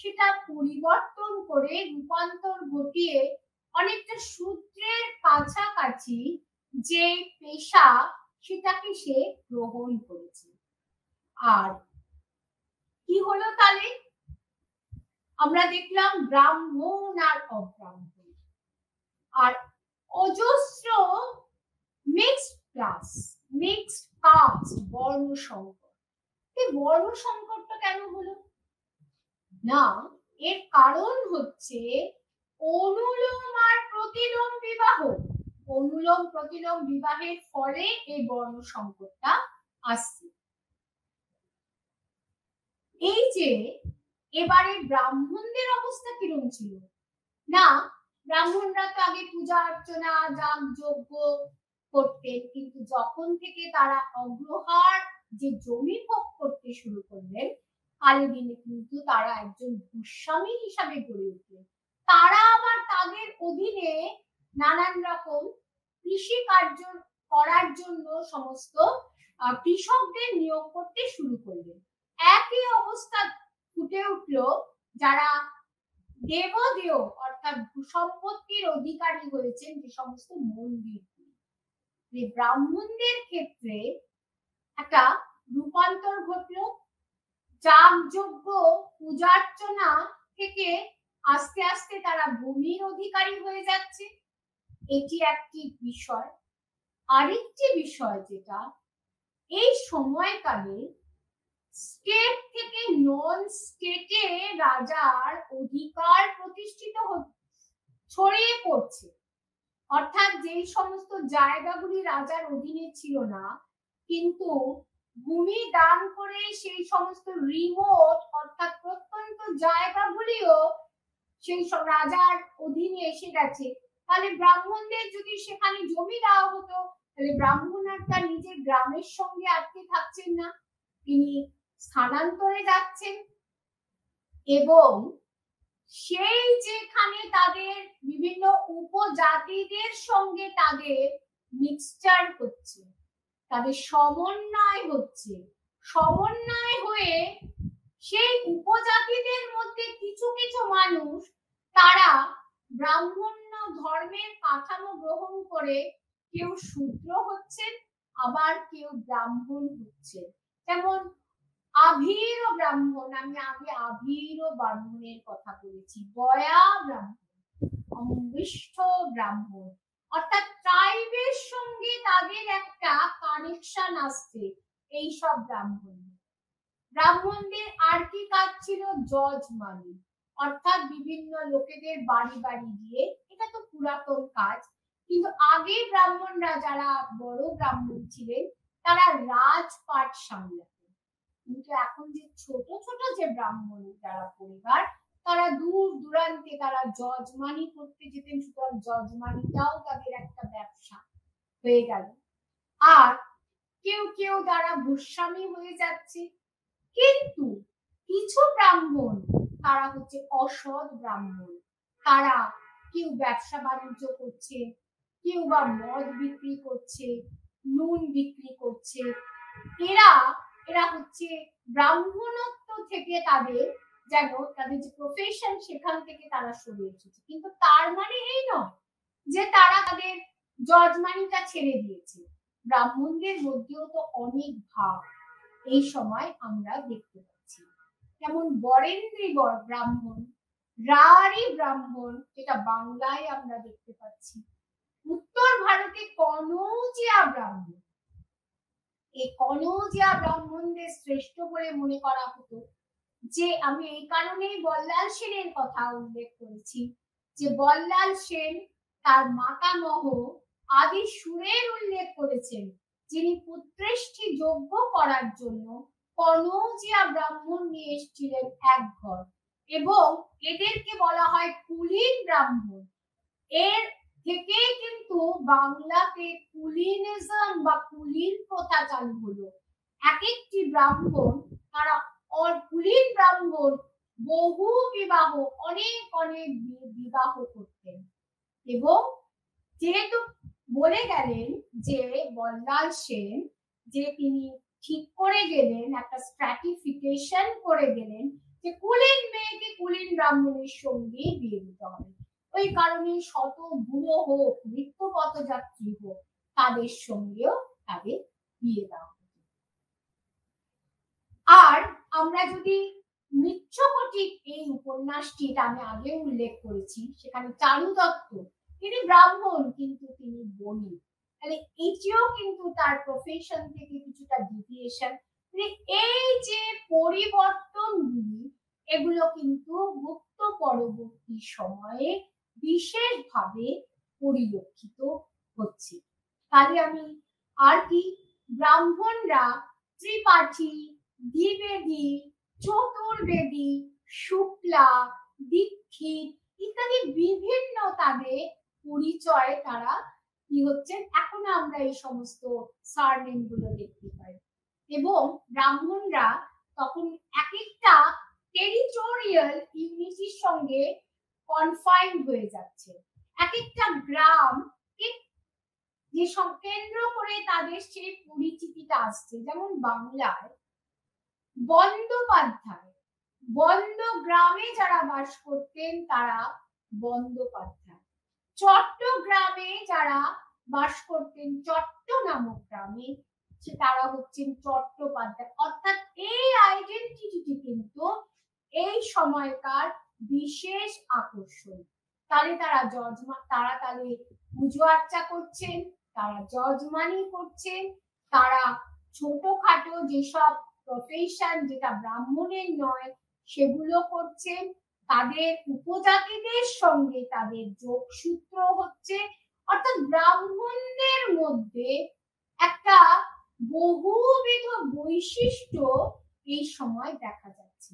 সেটা পরিবর্তন করে, রূপান্তর ঘটিয়ে অনেকটা শূদ্রের কাছাকাছি যে পেশা সেটাকে সে গ্রহণ করেছে। আর কি হলো তাহলে? আমরা দেখলাম ব্রাহ্মণ আর অব্রাহ্মণ, আর অজস্র মিক্সড ক্লাস, মিক্সড কাস্ট, বর্ণ সংকট। এই বর্ণ সংকটটা কেন হলো? না, এর কারণ হচ্ছে অনুলোম আর প্রতিলোম বিবাহ। অনুলোম প্রতিলোম বিবাহের ফলে এই বর্ণ সংকটটা আসছে। এই যে এবারে ব্রাহ্মণদের অবস্থা কিরকম ছিল? না, ব্রাহ্মণরা তো আগে পূজা অর্চনা, যাগ যজ্ঞ করতেন, কিন্তু যখন থেকে তারা অগ্রহার যে জমি ভোগ করতে শুরু করলেন, কালে দিনে কিন্তু তারা একজন ভূস্বামী হিসাবে গড়ে উঠলেন। তারা আবার তাদের অধীনে নানান রকম কৃষি কার্য করার জন্য সমস্ত কৃষকদের নিয়োগ করতে শুরু করলেন। একই অবস্থা ফুটে উঠল যারা দেবদেয় অর্থাৎ ভূসম্পত্তির অধিকারী হয়েছেন, যে সমস্ত মন্দির। ব্রাহ্মণদের ক্ষেত্রে একটা রূপান্তর ঘটল, যাগযজ্ঞ পূজার্চনা থেকে আস্তে আস্তে তারা ভূমির অধিকারী হয়ে যাচ্ছে। এটি একটি বিষয়। আরেকটি বিষয় যেটা এই সময়কালে স্টেট থেকে নন স্টেটে রাজার অধিকার প্রতিষ্ঠিত ছড়িয়ে পড়ছে। অর্থাৎ যেই সমস্ত জায়গাগুলি রাজার অধীনে ছিল না, কিন্তু ভূমি দান করে সেই সমস্ত রিমোট অর্থাৎ প্রত্যন্ত জায়গাগুলিও সেই সব রাজার অধীনে এসে গেছে। তাহলে ব্রাহ্মণদের যদি সেখানে জমি দেওয়া হতো, তাহলে ব্রাহ্মণ আর তার নিজের গ্রামের সঙ্গে আটকে থাকছেন না, তিনি স্থানান্তরে যাচ্ছেন, এবং সেই যেখানে তাদের বিভিন্ন উপজাতিদের সঙ্গে তাদের মিক্সচার হচ্ছে, তাদের সমন্বয় হচ্ছে, সমন্বয় হয়ে সেই উপজাতিদের মধ্যে কিছু কিছু মানুষ তারা ব্রাহ্মণ্য ধর্মের কাঠামো গ্রহণ করে কেউ শূদ্র হচ্ছেন, আবার কেউ ব্রাহ্মণ হচ্ছেন। যেমন আভীর ব্রাহ্মণ, আমি আগে আভীর ব্রাহ্মণের কথা বলেছি, বয়া ব্রাহ্মণ, অম্বিষ্ঠ ব্রাহ্মণ, অর্থাৎ ট্রাইবের সঙ্গে তাদের একটা কানেকশন আসছে। এই সব ব্রাহ্মণদের আর কি কাজ ছিল? যজমানি, অর্থাৎ বিভিন্ন লোকেদের বাড়ি বাড়ি গিয়ে, এটা তো পুরাতন কাজ, কিন্তু আগে ব্রাহ্মণরা যারা বড় ব্রাহ্মণ ছিলেন তারা রাজপাট সামলাতেন। কিন্তু এখন যে ছোট ছোট যে ব্রাহ্মণ যারা পরিবার, তারা দূর দূরান্তে তারা যজমানি করতে যেতেন, সুতরাং যজমানিটাও তাদের একটা ব্যবসা হয়ে গেল। আর কেউ কেউ যারা ভূস্বামী হয়ে যাচ্ছে, কিন্তু কিছু ব্রাহ্মণ তারা হচ্ছে অসৎ ব্রাহ্মণ, তারা কেউ ব্যবসা বাণিজ্য করছে, কেউ বা মদ বিক্রি করছে, নুন বিক্রি করছে। এরা এরা হচ্ছে ব্রাহ্মণত্ব থেকে তাদের যেন তাদের যে প্রফেশন সেখান থেকে তারা সরে এসেছে, কিন্তু তার মানে এই নয় যে তারা তাদের যজমানিটা ছেড়ে দিয়েছে। ব্রাহ্মণদের মধ্যেও তো অনেক ভাব এই সময় আমরা দেখতে পাচ্ছি। যেমন বরেন্দ্রী ব্রাহ্মণ, রাঢ়ী ব্রাহ্মণ, যেটা বাংলায় আমরা দেখতে পাচ্ছি। উত্তর ভারতে কনৌজিয়া ব্রাহ্মণ, এই কনৌজিয়া ব্রাহ্মণদের শ্রেষ্ঠ বলে মনে করা হতো। যে আমি এই কারণেই বল্লাল সেনের কথা উল্লেখ করেছি, যে বল্লাল সেন তার মাতামহ আদি সুরের উল্লেখ করেছেন, যিনি পুত্রেষ্টি যজ্ঞ করার জন্য কনৌজিয়া ব্রাহ্মণ নিয়ে এসেছিলেন এক ঘর, এবং এদেরকে বলা হয় কুলীন ব্রাহ্মণ। এর থেকে কিন্তু বাংলাতে কুলিনিজম বা কুলীন প্রথা চালু হলো। এক একটি ব্রাহ্মণ, তারা কুলীন ব্রাহ্মণ বহু বিবাহ, অনেক অনেক বিবাহ করতেন। এবং যেহেতু বলে গেলেন যে বল্লাল সেন, যে তিনি ঠিক করে গেলেন, একটা স্ট্র্যাটিফিকেশন করে গেলেন যে কুলীন মেয়েকে কুলীন ব্রাহ্মণের সঙ্গে বিয়ে দিতে হবে। ওই কারণে শত বুড়ো হোক, মৃত্যুপথযাত্রী হোক, তাদের সঙ্গেও তাদের বিয়ে দেওয়া। আর আমরা যদি মৃচ্ছকটিক এই উপন্যাসটি আমি আগে উল্লেখ করেছি, সেখানে চারু দত্ত, তিনি ব্রাহ্মণ কিন্তু তিনি বণিক, তাহলে এটিও কিন্তু তার প্রফেশন থেকে কিছুটা ডিভিয়েশন। এই যে পরিবর্তনগুলি, এগুলো কিন্তু গুপ্ত পরবর্তী সময়ে বিশেষভাবে পরিলক্ষিত হচ্ছে। তাহলে আমি আর কি, ব্রাহ্মণরা ত্রিপাঠী, দ্বিবেদী, চতুর্বেদী, শুক্লা, দীক্ষিত ইত্যাদি বিভিন্ন তাদের পরিচয় তারা কি হচ্ছে, এখন আমরা এই সমস্ত সারনেম গুলো দেখতে পাই। এবং ব্রাহ্মণরা তখন এক একটা টেরিটোরিয়াল ইউনিটির সঙ্গে কনফাইন্ড হয়ে যাচ্ছে। এক একটা গ্রাম যে সব কেন্দ্র করে তাদের সেই পরিচিতিটা আসছে। যেমন বাংলায় বন্দ্যোপাধ্যায়, বন্দ্যগ্রামে যারা বাস করতেন তারা বন্দ্যোপাধ্যায়, চট্টগ্রামে যারা বাস করতেন চট্ট নামক গ্রামে তারা হচ্ছেন চট্টোপাধ্যায়। অর্থাৎ এই আইডেন্টিটি কিন্তু এই সময়কার বিশেষ আকর্ষণ। তাহলে তারা তাহলে পুজো আর্চা করছেন, তারা যজমানি করছেন, তারা ছোটখাটো যেসব প্রফেশন যেটা ব্রাহ্মণের নয় সেগুলো করছেন, তাদের উপজাতিদের সঙ্গে তাদের যোগসূত্র হচ্ছে। অর্থাৎ ব্রাহ্মণদের মধ্যে একটা বহুবিধ বৈশিষ্ট্য এই সময় দেখা যাচ্ছে।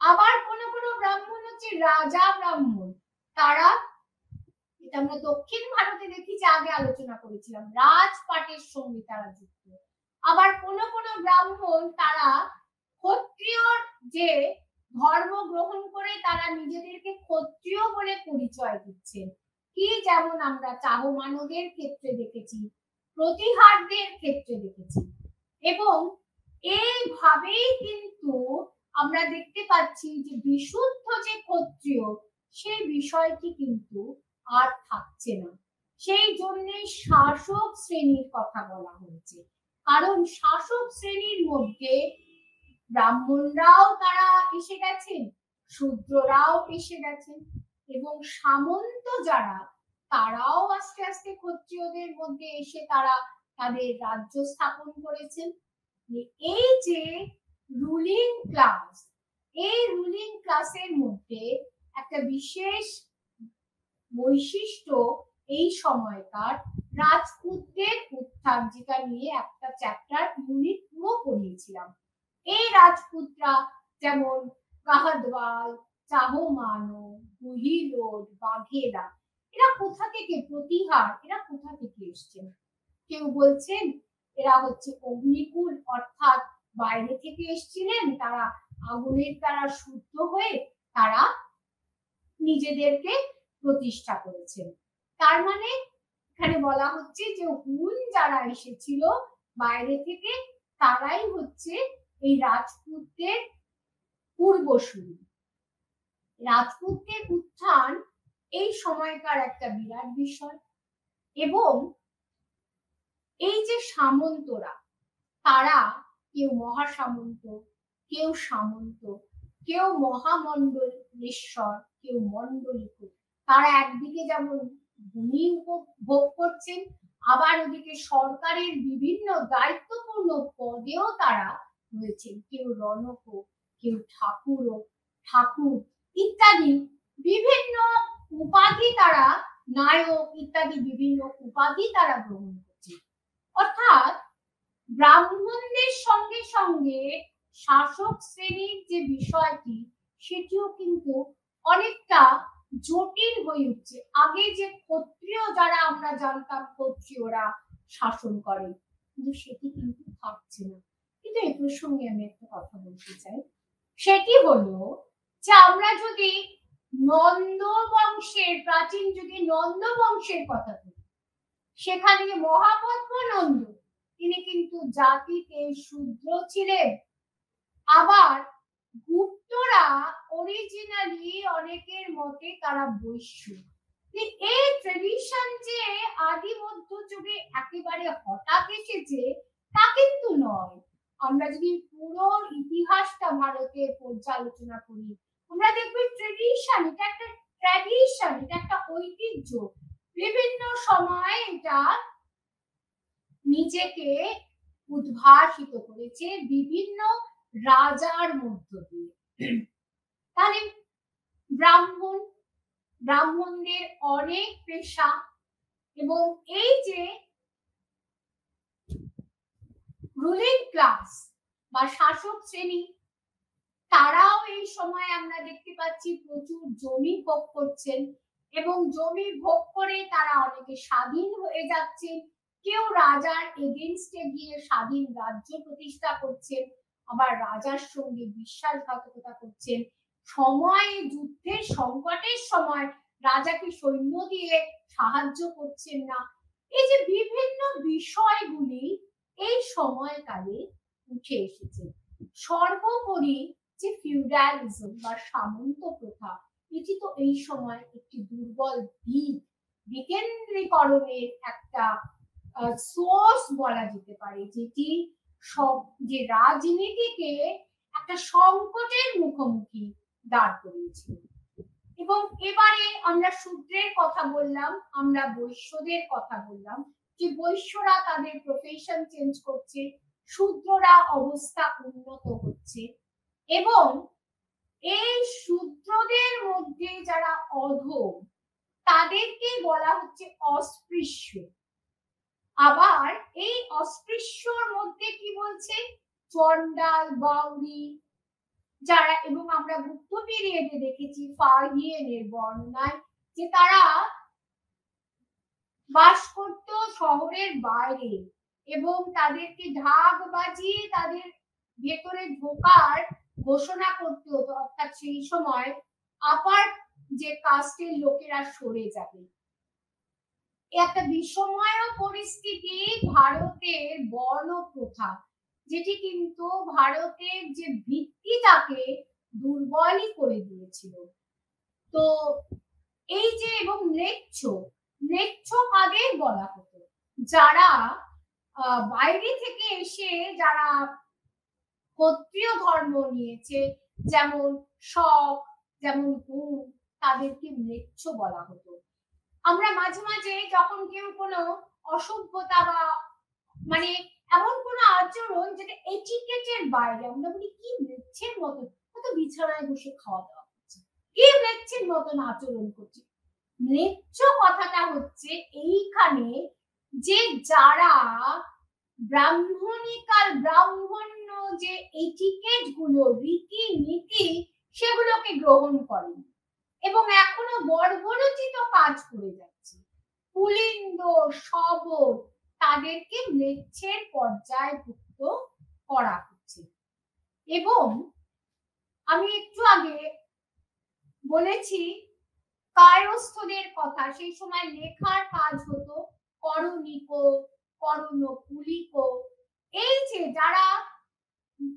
আবার কোনো কোনো ব্রাহ্মণ হচ্ছে রাজা ব্রাহ্মণ, তারা, এটা আমরা দক্ষিণ ভারতে দেখি, যে আগে আলোচনা করেছিলাম, রাজপাটের সঙ্গে তারা যুক্ত। আবার কোনো কোনো ব্রাহ্মণ তারা ক্ষত্রিয় যে ধর্ম গ্রহণ করে তারা নিজেদেরকে ক্ষত্রিয় বলে পরিচয় দিচ্ছেন, কি যেমন আমরা চাহমানদের ক্ষেত্রে দেখেছি, প্রতিহারদের ক্ষেত্রে দেখেছি। এবং এইভাবেই কিন্তু আমরা দেখতে পাচ্ছি যে বিশুদ্ধ যে ক্ষত্রিয় সেই বিষয়টি কিন্তু আর থাকছে না। সেই জন্যই শাসক শ্রেণীর কথা বলা হয়েছে, কারণ শাসক শ্রেণীর মধ্যে ব্রাহ্মণরাও তারা এসে গেছেন, শূদ্ররাও এসে গেছেন, এবং সামন্ত যারা তারাও আস্তে আস্তে ক্ষত্রিয়দের মধ্যে এসে তারা তাদের রাজ্য স্থাপন করেছেন। এই যে রুলিং ক্লাস, এই রুলিং ক্লাসের মধ্যে একটা বিশেষ বৈশিষ্ট্য এই সময়কার রাজপুতদের উত্থান, যেটা নিয়ে একটা চ্যাপ্টার ইউনিট পুরো পড়িয়েছিলাম। এই রাজপুতরা যেমন কাহাদওয়াল, চাহমানো, গুহিলোড, বাঘেরা, এরা কোথা থেকে, প্রতিহার, এরা কোথা থেকে এসছেন? কেউ বলছেন এরা হচ্ছে অগ্নিকুল, অর্থাৎ বাইরে থেকে এসেছিলেন, তারা আগুনের দ্বারা শুদ্ধ হয়ে তারা নিজেদেরকে প্রতিষ্ঠা করেছেন। তার মানে এখানে বলা হচ্ছে যে হুন যারা এসেছিল বাইরে থেকে তারাই হচ্ছে এই রাজপুতদের পূর্বসূরি। রাজপুতদের উত্থান এই সময়কার একটা বিরাট বিষয়। এবং এই যে সামন্তরা, তারা কেউ মহাসামন্ত, কেউ সামন্ত, কেউ মহামণ্ডলেশ্বর, কেউ মণ্ডলিক, তারা একদিকে যেমন ভূমি উপভোগ করছেন, আবার ওদিকে সরকারের বিভিন্ন দায়িত্বপূর্ণ পদেও তারা রয়েছেন। কেউ রণক, কেউ ঠাকুর ইত্যাদি বিভিন্ন উপাধি, তারা নায়ক ইত্যাদি বিভিন্ন উপাধি তারা গ্রহণ করছে। অর্থাৎ ব্রাহ্মণদের সঙ্গে সঙ্গে শাসক শ্রেণীর যে বিষয়টি, সেটিও কিন্তু অনেকটা জটিল হয়ে উঠছে। আগে যে ক্ষত্রিয় যারা আমরা জানতাম, ক্ষত্রিয়রা শাসন করে, কিন্তু সেটি কিন্তু থাকছে না। কিন্তু এই প্রসঙ্গে আমি একটা কথা বলতে চাই, সেটি হলো যে আমরা যদি নন্দ বংশের, প্রাচীন যুগে নন্দ বংশের কথা বলি, সেখানে মহাপদ্ম নন্দ তিনি কিন্তু জাতিতে শূদ্র ছিলেন। আবার গুপ্তরা অরিজিনালি অনেকের মতে তারা বৈশ্য। এই ট্রেডিশন যে আদি মধ্যযুগে একেবারে হঠাৎ এসেছে তা কিন্তু নয়। আমরা যদি পুরো ইতিহাসটা ভারতের পর্যালোচনা করি, আমরা দেখব ট্রেডিশন, এটা একটা ট্র্যাডিশন, এটা একটা ঐতিহ্য। বিভিন্ন সময় এটা নিজেকে উদ্ভাসিত করেছে বিভিন্ন রাজার মধ্য দিয়ে। তাহলে ব্রাহ্মণদের অনেক পেশা, এবং এই যে রুলিং ক্লাস বা শাসক শ্রেণী, তারাও এই সময় আমরা দেখতে পাচ্ছি প্রচুর জমি ভোগ করছেন, এবং জমি ভোগ করে তারা অনেকে স্বাধীন হয়ে যাচ্ছেন। কেউ রাজার এগেইনস্টে গিয়ে স্বাধীন রাজ্য প্রতিষ্ঠা করছেন, আবার রাজার সঙ্গে বিশ্বাসঘাতকতা করছেন। সময়ে যুদ্ধের সংকটের সময় রাজাকে সৈন্য দিয়ে সাহায্য করছেন না। এই যে বিভিন্ন বিষয়গুলি এই সময়কালে উঠে এসেছে। সর্বোপরি যে ফিউডালিজম বা সামন্ত প্রথা, এটি তো এই সময় একটি দুর্বল দিক, বিকেন্দ্রীকরণের একটা সোর্স বলা যেতে পারে, যেটি সব যে রাজনীতিকে একটা সংকটের মুখোমুখি দাঁড় করিয়েছিল। এবং এবারে আমরা শূদ্রের কথা বললাম, আমরা বৈশ্যদের কথা বললাম, যে বৈশ্যরা তাদের প্রফেশন চেঞ্জ করছে, শূদ্ররা অবস্থা উন্নত হচ্ছে, এবং এই শূদ্রদের মধ্যে যারা অধম তাদেরকে বলা হচ্ছে অস্পৃশ্য। আবার এই অস্পৃশ্যর মধ্যে কি বলছে, চন্ডাল, বাউরি যারা, এবং আমরা গুপ্ত পিরিয়ডে দেখেছি ফাহিয়েনের বর্ণনায় যে তারা বাস করত শহরের বাইরে, এবং তাদেরকে ঢাক বাজিয়ে তাদের ভেতরে ঢোকার ঘোষণা করতে হতো। অর্থাৎ সেই সময় আপার যে কাস্টের লোকেরা সরে যাবে। একটা বিষময় পরিস্থিতি ভারতের বর্ণ প্রথা, যেটি কিন্তু ভারতের যে ভিত্তিটাকে দুর্বলই করে দিয়েছিল। তো এই যে, এবং ম্লেচ্ছ কাদের বলা হতো, যারা বাইরে থেকে এসে যারা ক্ষত্রিয় ধর্ম নিয়েছে, যেমন শক, যেমন হুন, তাদেরকে ম্লেচ্ছ বলা হতো। আমরা মাঝে মাঝে যখন কেউ কোনো অসভ্যতা বা মানে এমন কোনো আচরণ যেটা এটিকেটের বাইরে, আমরা বলি কি ম্লেচ্ছের মতন, হয়তো বিছানায় বসে খাওয়া দাওয়া করছে, কি ম্লেচ্ছের মতন আচরণ করছে। ম্লেচ্ছ কথাটা হচ্ছে এইখানে যে যারা ব্রাহ্মণ্য যে এটিকেট গুলো, রীতি নীতি, সেগুলোকে গ্রহণ করেন এবং এখনো বর্বরচিত কাজ করে যাচ্ছে, পুলিন্দ শবর, তাদেরকে ম্লেচ্ছের পর্যায়ভুক্ত করা হচ্ছে। এবং আমি একটু আগে বলেছি কায়স্থদের কথা, সেই সময় লেখার কাজ হতো, করণিকো, করণকুলিকো, এই যে যারা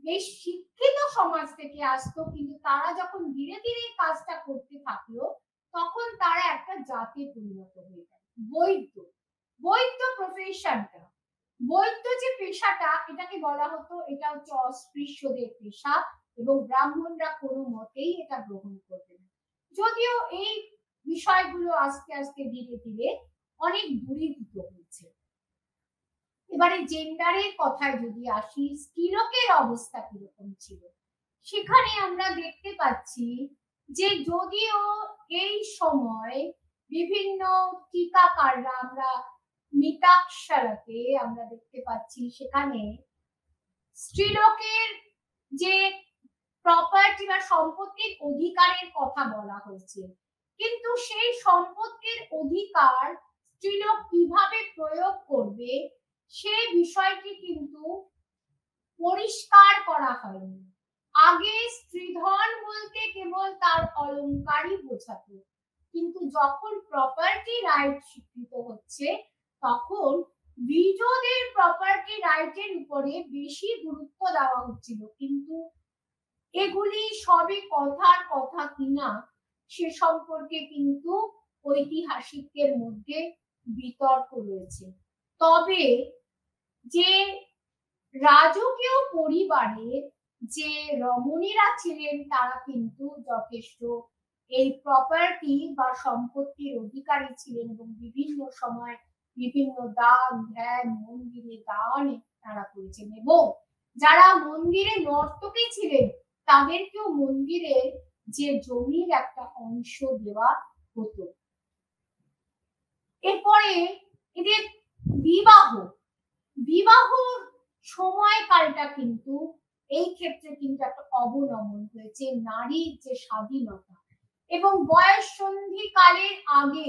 বেশ শিক্ষিত সমাজ থেকে আসতো, কিন্তু তারা যখন ধীরে ধীরে এই কাজটা করতে থাকলো, তখন তারা একটা জাতি পরিণত হয়ে গেল। বৈদ্য, বৈদ্য প্রফেশনটা, বৈদ্য যে পেশাটা, এটাকে বলা হতো এটা হচ্ছে অস্পৃশ্যদের পেশা, এবং ব্রাহ্মণরা কোনো মতেই এটা গ্রহণ করবে না। যদিও এই বিষয়গুলো আস্তে আস্তে ধীরে ধীরে অনেক দূরীভূত হয়েছে। এবারে জেন্ডারের কথায় যদি আসি, স্ত্রীলোকের অবস্থা কিরকম ছিল, সেখানে আমরা দেখতে পাচ্ছি যে যদিও এই সময় বিভিন্ন টিকাকাররা, আমরা মিতাক্ষরাতে আমরা দেখতে পাচ্ছি সেখানে স্ত্রীলোকের যে প্রপার্টি বা সম্পত্তির অধিকারের কথা বলা হয়েছে, কিন্তু সেই সম্পত্তির অধিকার স্ত্রীলোক কিভাবে প্রয়োগ করবে সেই বিষয়টি কিন্তু পরিষ্কার করা হয়নি। আগে স্ত্রীধন বলতে কেবল তার অলংকারই বোঝাতো, কিন্তু যখন প্রপার্টি রাইট স্বীকৃত হচ্ছে, তখন বিধবার প্রপার্টি রাইটের উপরে বেশি গুরুত্ব দেওয়া হচ্ছিল। কিন্তু এগুলি সবই কথার কথা কিনা সে সম্পর্কে কিন্তু ঐতিহাসিকদের মধ্যে বিতর্ক রয়েছে। তবে যে রাজকীয় পরিবারের যে রমণীরা ছিলেন, তারা কিন্তু যথেষ্ট এই প্রপার্টি বা সম্পত্তির অধিকারী ছিলেন, এবং বিভিন্ন সময় বিভিন্ন দান ধ্যান, মন্দিরে দান তারা করেছেন, এবং যারা মন্দিরে নর্তকী ছিলেন তাদেরকেও মন্দিরের যে জমির একটা অংশ দেওয়া হতো। এরপরে এদের বিবাহ, বিবাহ সময়কালটা কিন্তু এই ক্ষেত্রে কিন্তু একটা অবনমন হয়েছে নারীর যে স্বাধীনতা, এবং বয়স সন্ধি কালের আগে,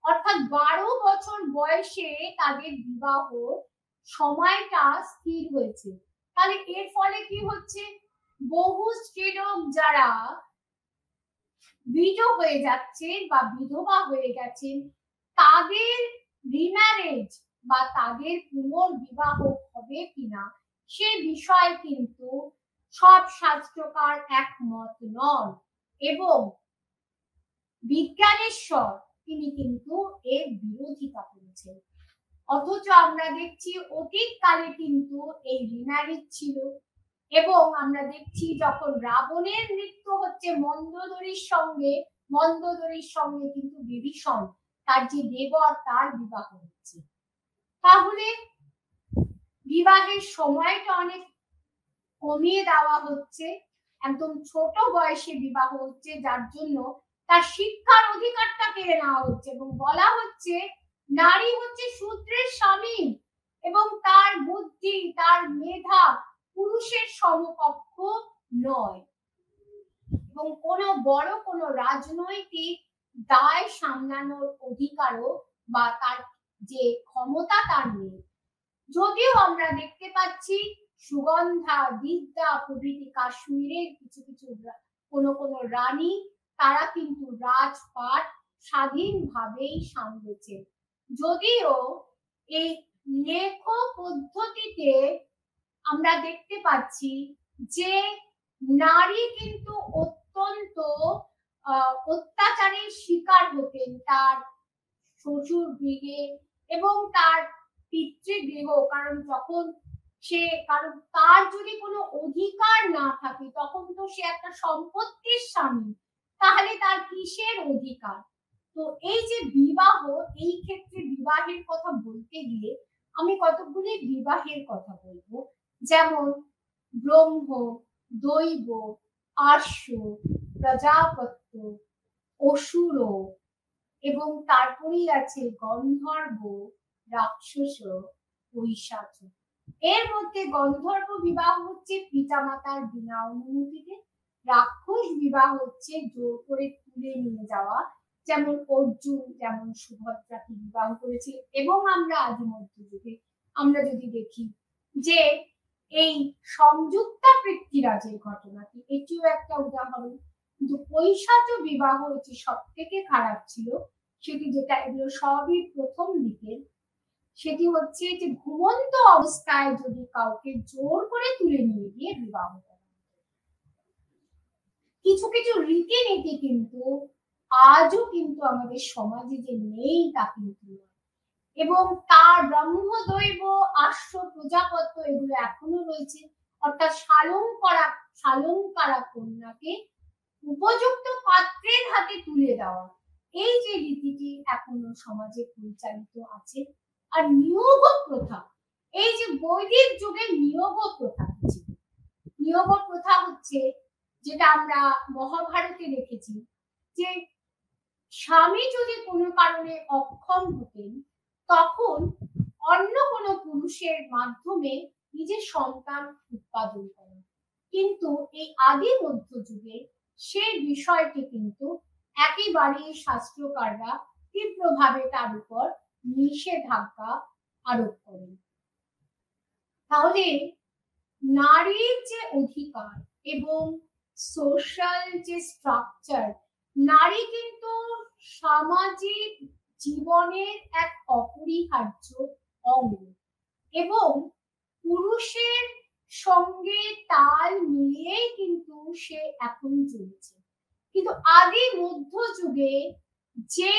অর্থাৎ 12 বছর বয়সে তাদের বিবাহ সময়টা স্থির হয়েছে। তাহলে এর ফলে কি হচ্ছে, বহু স্ত্রীলোক যারা বিধবা হয়ে যাচ্ছেন বা বিধবা হয়ে গেছেন, তাদের রিম্যারেজ বা তাদের পুনর্বিবাহ হবে কিনা সে বিষয়ে কিন্তু সব শাস্ত্রকার একমত নন, এবং বিজ্ঞানেশ্বর তিনি কিন্তু এর বিরোধিতা করেছেন। অথচ আমরা দেখছি অতীত কালে কিন্তু এই রিম্যারেজ ছিল, এবং আমরা দেখছি যখন রাবণের মৃত্যু হচ্ছে মন্দোদরীর সঙ্গে কিন্তু বিভীষণ তার যে দেবর তার বিবাহ হচ্ছে। তাহলে বিবাহের সময়টা অনেক কমিয়ে দেওয়া হচ্ছে, একদম ছোট বয়সে বিবাহ হচ্ছে, যার জন্য তার শিক্ষার অধিকারটা কেড়ে নেওয়া হচ্ছে, এবং বলা হচ্ছে নারী হচ্ছে শূদ্রের স্বামী, এবং তার বুদ্ধি তার মেধা পুরুষের সমকক্ষ নয়, এবং কোনো বড় কোনো রাজনৈতিক দায় সামলানোর অধিকারও বা তার যে ক্ষমতা তার নেই। যদিও আমরা দেখতে পাচ্ছি সুগন্ধা, বিদ্যা প্রভৃতি কাশ্মীরের কিছু কিছু কোনো রানী, তারা কিন্তু রাজপাট স্বাধীনভাবেই সামলেছে। যদিও এই লেখ পদ্ধতিতে আমরা দেখতে পাচ্ছি যে নারী কিন্তু অত্যন্ত অত্যাচারের শিকার হতেন তার শ্বশুর গৃহে এবং তার পিতৃগৃহ, কারণ তার যদি কোনো অধিকার না থাকে তখন তো সে একটা সম্পত্তির স্বামী, তাহলে তার কিসের অধিকার? তো এই যে বিবাহ, এই ক্ষেত্রে বিবাহের কথা বলতে গিয়ে আমি কতগুলি বিবাহের কথা বলবো, যেমন ব্রহ্ম, দৈব, আর্ষ, প্রজাপত্য, অসুর, এবং তারপরেই আছে গন্ধর্ব, রাক্ষস, পৈশাচ। এর মধ্যে গন্ধর্ব বিবাহ হচ্ছে পিতামাতার বিনা অনুমতিতে, রাক্ষস বিবাহ হচ্ছে জোর করে তুলে নিয়ে যাওয়া, যেমন অর্জুন যেমন সুভদ্রাকে বিবাহ করেছে। এবং আমরা আদি মধ্যযুগে আমরা যদি দেখি যে এই সংযুক্তা পৃথ্বীরাজের ঘটনাটি, এটিও একটা উদাহরণ। কিন্তু পৈশাচ বিবাহ হচ্ছে সব থেকে খারাপ ছিল, সেটি যেটা, এগুলো সবই প্রথম দিকের। সেটি হচ্ছে যে ঘুমন্ত অবস্থায় যদি কাউকে জোর করে তুলে নিয়ে গিয়ে বিবাহ করা। কিছু কিছু রীতিনীতি কিন্তু আজও কিন্তু আমাদের সমাজে যে নেই তা কিন্তু, এবং তার ব্রহ্মদৈব আশ্র প্রজাপত্য এগুলো এখনো রয়েছে। অর্থাৎ শালঙ্কারা কন্যাকে উপযুক্ত পাত্রের হাতে তুলে দেওয়া, এই যে রীতিটি এখনো সমাজে পরিচালিত আছে। আর নিয়োগ প্রথা, এই যে বৈদিক যুগে নিয়োগ প্রথা ছিল, নিয়োগ প্রথা হচ্ছে যেটা আমরা মহাভারতে দেখেছি, যে স্বামী যদি কোনো কারণে অক্ষম হতেন তখন অন্য কোনো পুরুষের মাধ্যমে নিজের সন্তান উৎপাদন করেন। কিন্তু এই আদি মধ্যযুগে সেই বিষয়টি কিন্তু একেবারেই শাস্ত্রকাররা তীব্রভাবে তার উপর নিষেধাজ্ঞা আরোপ করেন। তাহলে নারীর যে অধিকার এবং সোশ্যাল যে স্ট্রাকচার, নারী কিন্তু সামাজিক জীবনের এক অপরিহার্য অঙ্গ এবং পুরুষের সঙ্গে তাল মিলিয়েই কিন্তু সে এখন চলছে। কিন্তু আদি মধ্যযুগে যে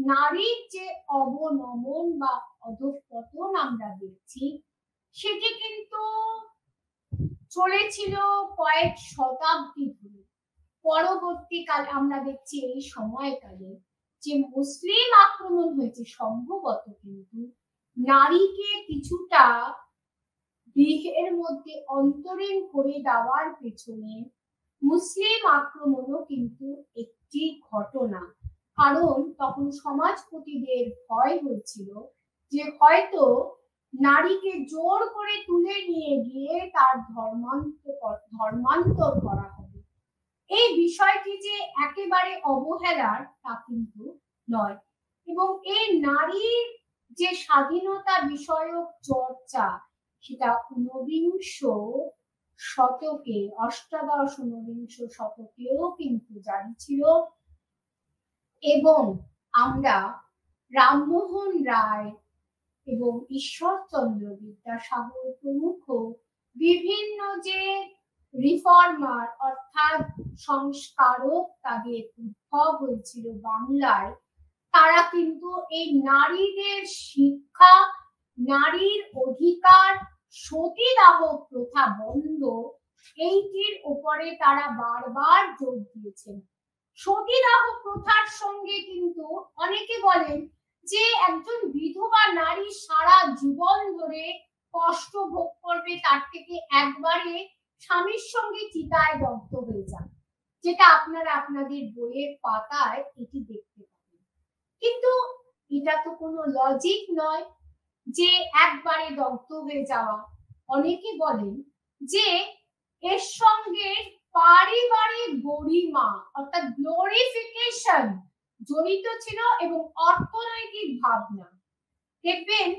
নারীর যে অবনমন বা অধঃপতন আমরা দেখছি, সেটি কিন্তু চলেছিল কয়েক শতাব্দী ধরে। পরবর্তীকালে আমরা দেখছি এই সময়কালে যে মুসলিম আক্রমণ হয়েছে, সম্ভবত কিন্তু নারীকে কিছুটা গৃহের মধ্যে অন্তরীণ করে দেওয়ার পেছনে মুসলিম আক্রমণও কিন্তু একটি ঘটনা। কারণ তখন সমাজপতিদের ভয় হয়েছিল যে হয়তো নারীকে জোর করে তুলে নিয়ে গিয়ে তার ধর্মান্তর করা হবে। এই বিষয়টি যে একেবারে অবহেলার তা কিন্তু নয়, এবং এই নারীর যে স্বাধীনতা বিষয়ক চর্চা, সেটা ঊনবিংশ শতকে, অষ্টাদশ ঊনবিংশ শতকেও কিন্তু জারি ছিল। এবং আমরা রামমোহন রায় এবং ঈশ্বরচন্দ্র বিদ্যাসাগর প্রমুখ বিভিন্ন যে রিফর্মার অর্থাৎ সংস্কারক তাদের উদ্ভব হয়েছিল বাংলায়, তারা কিন্তু এই নারীদের শিক্ষা, নারীর অধিকার, সতীদাহ প্রথা বন্ধ, এইটির উপরে তারা বারবার জোর দিয়েছেন। সতীদাহ প্রথার সঙ্গে কিন্তু অনেকে বলেন যে একজন বিধবা নারী সারা জীবন ধরে কষ্ট ভোগ করবে, তার থেকে একবারে স্বামীর সঙ্গে চিতায় দগ্ধ হয়ে যান, যেটা আপনারা আপনাদের বইয়ের পাতায় এটি দেখতে পাবেন। কিন্তু এটা তো কোনো লজিক নয় যে একবারে দগ্ধ হয়ে যাওয়া। অনেকে বলেন যে এর সঙ্গে পারিবারিক গরিমা অর্থাৎ গ্লোরিফিকেশন জড়িত ছিল এবং অর্থনৈতিক ভাবনা। দেখবেন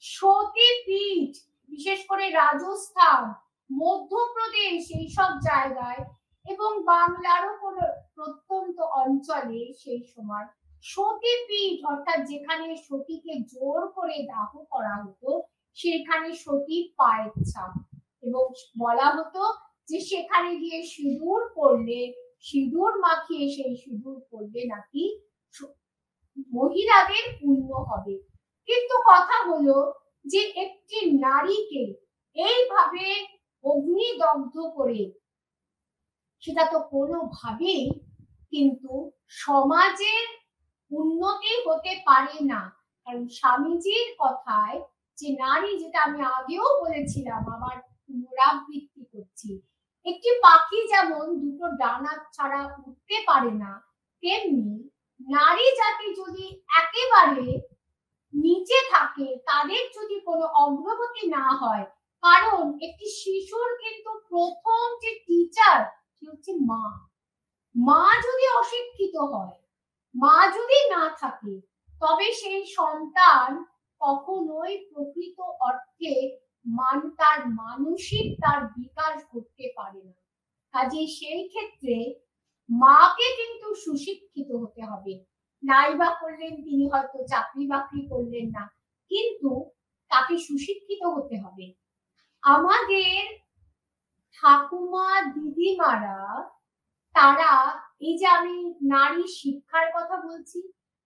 সতীপীঠ বিশেষ করে রাজস্থান, মধ্যপ্রদেশ, এইসব জায়গায় এবং বাংলারও কোনো প্রত্যন্ত অঞ্চলে সেই সময় সতীপীঠ অর্থাৎ যেখানে সতীকে জোর করে দাহ করা হতো, সেখানে সতীর পায়ের ছাপ, এবং বলা হতো যে সেখানে গিয়ে সিঁদুর পড়লে, সিঁদুর মাখিয়ে সেই সিঁদুর পড়লে নাকি মহিলাদের পুণ্য হবে। কিন্তু কথা হলো যে একটি নারীকে এইভাবে অগ্নিদগ্ধ করে সেটা তো কোনোভাবেই কিন্তু সমাজের উন্নতি হতে পারে না। কারণ স্বামীজির কথায় যে নারী, যেটা আমি আগেও বলেছিলাম, আবার পুনরাবৃত্তি করছি, একটি পাখি যেমন দুটো ডানা ছাড়া উঠতে পারে না, তেমনি নারী জাতি যদি একেবারে নিচে থাকে, তাদের যদি কোনো অগ্রগতি না হয়, কারণ একটি শিশুর কিন্তু প্রথম যে টিচার সে হচ্ছে মা। মা যদি অশিক্ষিত হয়, মা যদি না থাকে, তবে সেই সন্তান কখনোই প্রকৃত অর্থে তার মানসিক তার বিকাশ করতে পারে না। কাজে সেই ক্ষেত্রে মাকে কিন্তু সুশিক্ষিত হতে হবে। নাইবা করলেন তিনি হয়তো চাকরি বাকরি করলেন না, কিন্তু তাকে সুশিক্ষিত হতে হবে। আমাদের ঠাকুমা দিদিমারা তারা, এই যে আমি নারী শিক্ষার কথা বলছি,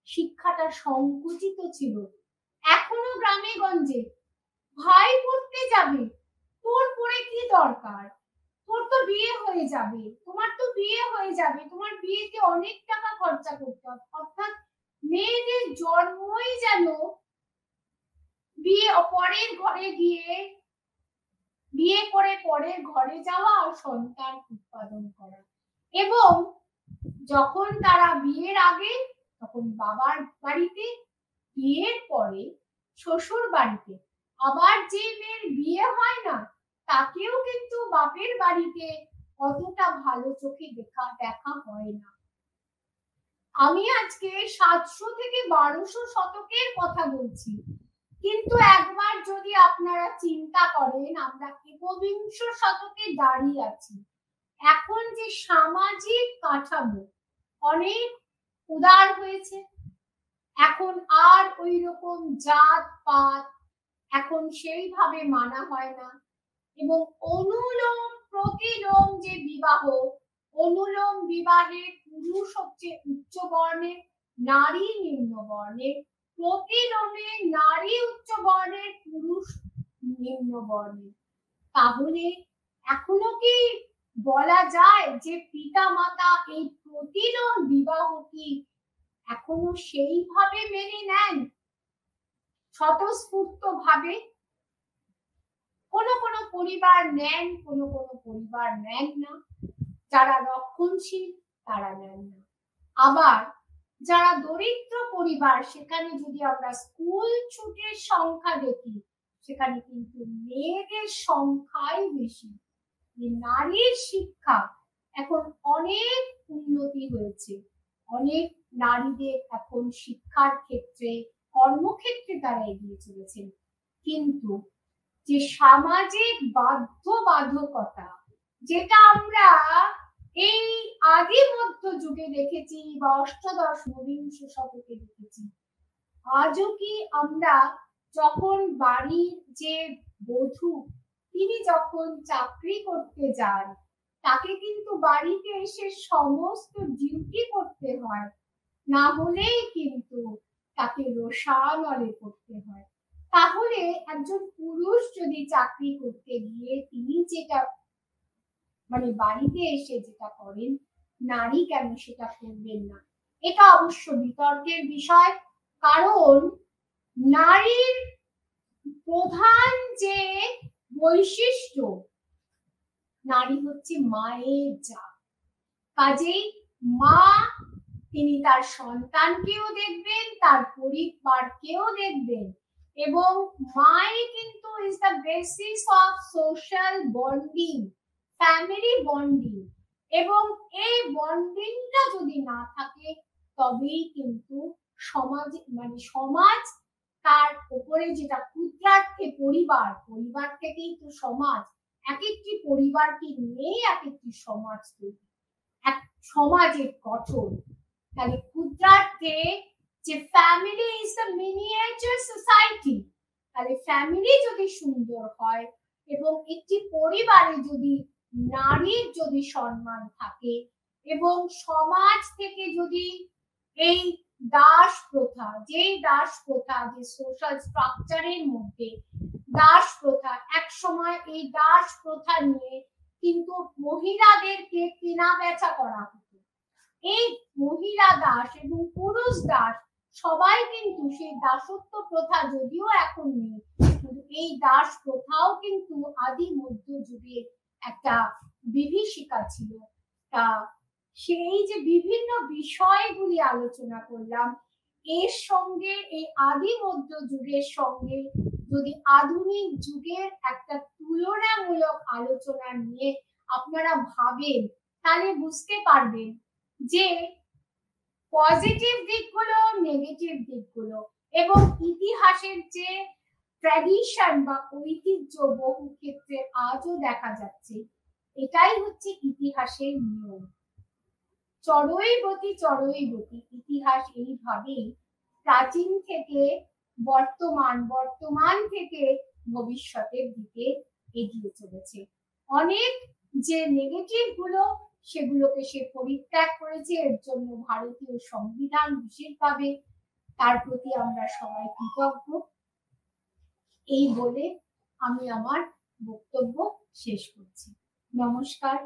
শিক্ষাটা সংকুচিত ছিল। এখনো গ্রামে গঞ্জে ভাই পড়তে যাবে, তোর পড়ে কি দরকার, তোর তো বিয়ে হয়ে যাবে, তোমার তো বিয়ে হয়ে যাবে, তোমার বিয়েতে অনেক টাকা খরচা করতে হবে। অর্থাৎ মেয়েদের জন্মই যেন বিয়ে পরের ঘরে গিয়ে বিয়ে করে পরের ঘরে যাওয়া আর সন্তান উৎপাদন করা। এবং যখন তারা বিয়ের আগে তখন বাবার বাড়িতে, বিয়ের পরে শ্বশুর বাড়িতে। আবার যে মেয়ের বিয়ে হয় না তাকেও কিন্তু বাপের বাড়িতে অতটা ভালো চোখে দেখা হয় না। আমি আজকে 700 থেকে 1200 শতকের কথা বলছি, কিন্তু একবার যদি আপনারা চিন্তা করেন আমরা একবিংশ শতকে দাঁড়িয়ে আছি। এখন যে সামাজিক কাঠামো অনেক উদার হয়েছে, এখন আর ওই রকম জাত পাত এখন সেইভাবে মানা হয় না। এবং অনুলোম প্রতিলোম যে বিবাহ, অনুলোম বিবাহে পুরুষ হচ্ছে উচ্চ বর্ণের, নারী নিম্ন বর্ণের, প্রতিলোমে নারী উচ্চ বর্ণের, পুরুষ নিম্ন বর্ণের। তাহলে এখনো কি বলা যায় যে পিতা মাতা এই প্রতিলোম বিবাহ কি এখনো সেইভাবে মেনে নেন স্বতঃস্ফূর্ত ভাবে? কোন পরিবার নেন, কোন পরিবার নেন না। যারা রক্ষণশীল তারা নেন না। আবার যারা দরিদ্র পরিবার, সেখানে যদি আমরা স্কুল ছুটির সংখ্যা দেখি, সেখানে কিন্তু মেয়েদের সংখ্যাই বেশি। নারীর শিক্ষা এখন অনেক উন্নতি হয়েছে, অনেক নারীদের এখন শিক্ষার ক্ষেত্রে, কর্মক্ষেত্রে তারা এগিয়ে চলেছেন। কিন্তু যে সামাজিক বাধ্যবাধকতা, যেটা আমরা এই আদি মধ্য যুগে দেখেছি বা অষ্টাদশ নবিংশ শতকে দেখেছি, আজও কি আমরা যখন বাড়ির যে বধূ তিনি যখন চাকরি করতে যান, তাকে কিন্তু বাড়িতে এসে সমস্ত ডিউটি করতে হয়, না হলেই কিন্তু তাকে রোষানলে করতে হয়। তাহলে একজন পুরুষ যদি চাকরি করতে গিয়ে তিনি যেটা বাড়িতে এসে যেটা করেন, নারী কেন সেটা করবেন না? এটা অবশ্য বিতর্কের বিষয়, কারণ নারীর প্রধান যে বৈশিষ্ট্য, নারী হচ্ছে মায়ের জাত। কাজেই মা, তিনি তার সন্তানকেও দেখবেন, তার পরিবারকেও দেখবেন, এবং মাই কিন্তু is the basis of social bonding, family bonding. এবং এই বন্ডিংটা যদি না থাকে তবেই কিন্তু সমাজ সমাজ, তার উপরে যেটা ক্ষুদ্রার্থে পরিবার, পরিবার থেকেই তো সমাজ, এক একটি পরিবারকে নিয়েই এক একটি সমাজ তৈরি, এক সমাজের গঠন। তাহলে ক্ষুদ্রার্থে যে family is the miniature society, তাহলে ফ্যামিলি যদি সুন্দর হয় এবং একটি পরিবারে যদি নারীর যদি সম্মান থাকে, এবং সমাজ থেকে যদি এই দাস প্রথা, যেই দাস প্রথা, যে সোশ্যাল স্ট্রাকচারের মধ্যে দাস প্রথা, এক সময় এই দাস প্রথা নিয়ে কিন্তু মহিলাদেরকে কেনা বেচা করা হতো। এই মহিলা দাস এবং পুরুষ দাস সবাই কিন্তু সেই দাসত্ব প্রথা যদিও এখন নেই, কিন্তু এই দাস প্রথাও কিন্তু আদি মধ্য যুগে একটা বিভীষিকা ছিল। তা সেই যে বিভিন্ন বিষয়গুলি আলোচনা করলাম, এর সঙ্গে এই আদি মধ্য যুগের সঙ্গে যদি আধুনিক যুগের একটা তুলনামূলক আলোচনা নিয়ে আপনারা ভাবেন, তাহলে বুঝতে পারবেন যে পজিটিভ দিকগুলো, নেগেটিভ দিকগুলো, এবং ইতিহাসের যে ট্র্যাডিশন বা ঐতিহ্য বহু ক্ষেত্রে আজও দেখা যাচ্ছে। এটাই হচ্ছে ইতিহাসের নিয়ম। চরৈবতী চরৈবতী, ইতিহাস এইভাবেই প্রাচীন থেকে বর্তমান থেকে ভবিষ্যতের দিকে এগিয়ে চলেছে। অনেক যে নেগেটিভ গুলো সেগুলোকে সে পরিত্যাগ করেছে। এর জন্য ভারতীয় সংবিধান বিশেষভাবে তার প্রতি আমরা সবাই কৃতজ্ঞ। এই বলে আমি আমার বক্তব্য শেষ করছি। নমস্কার।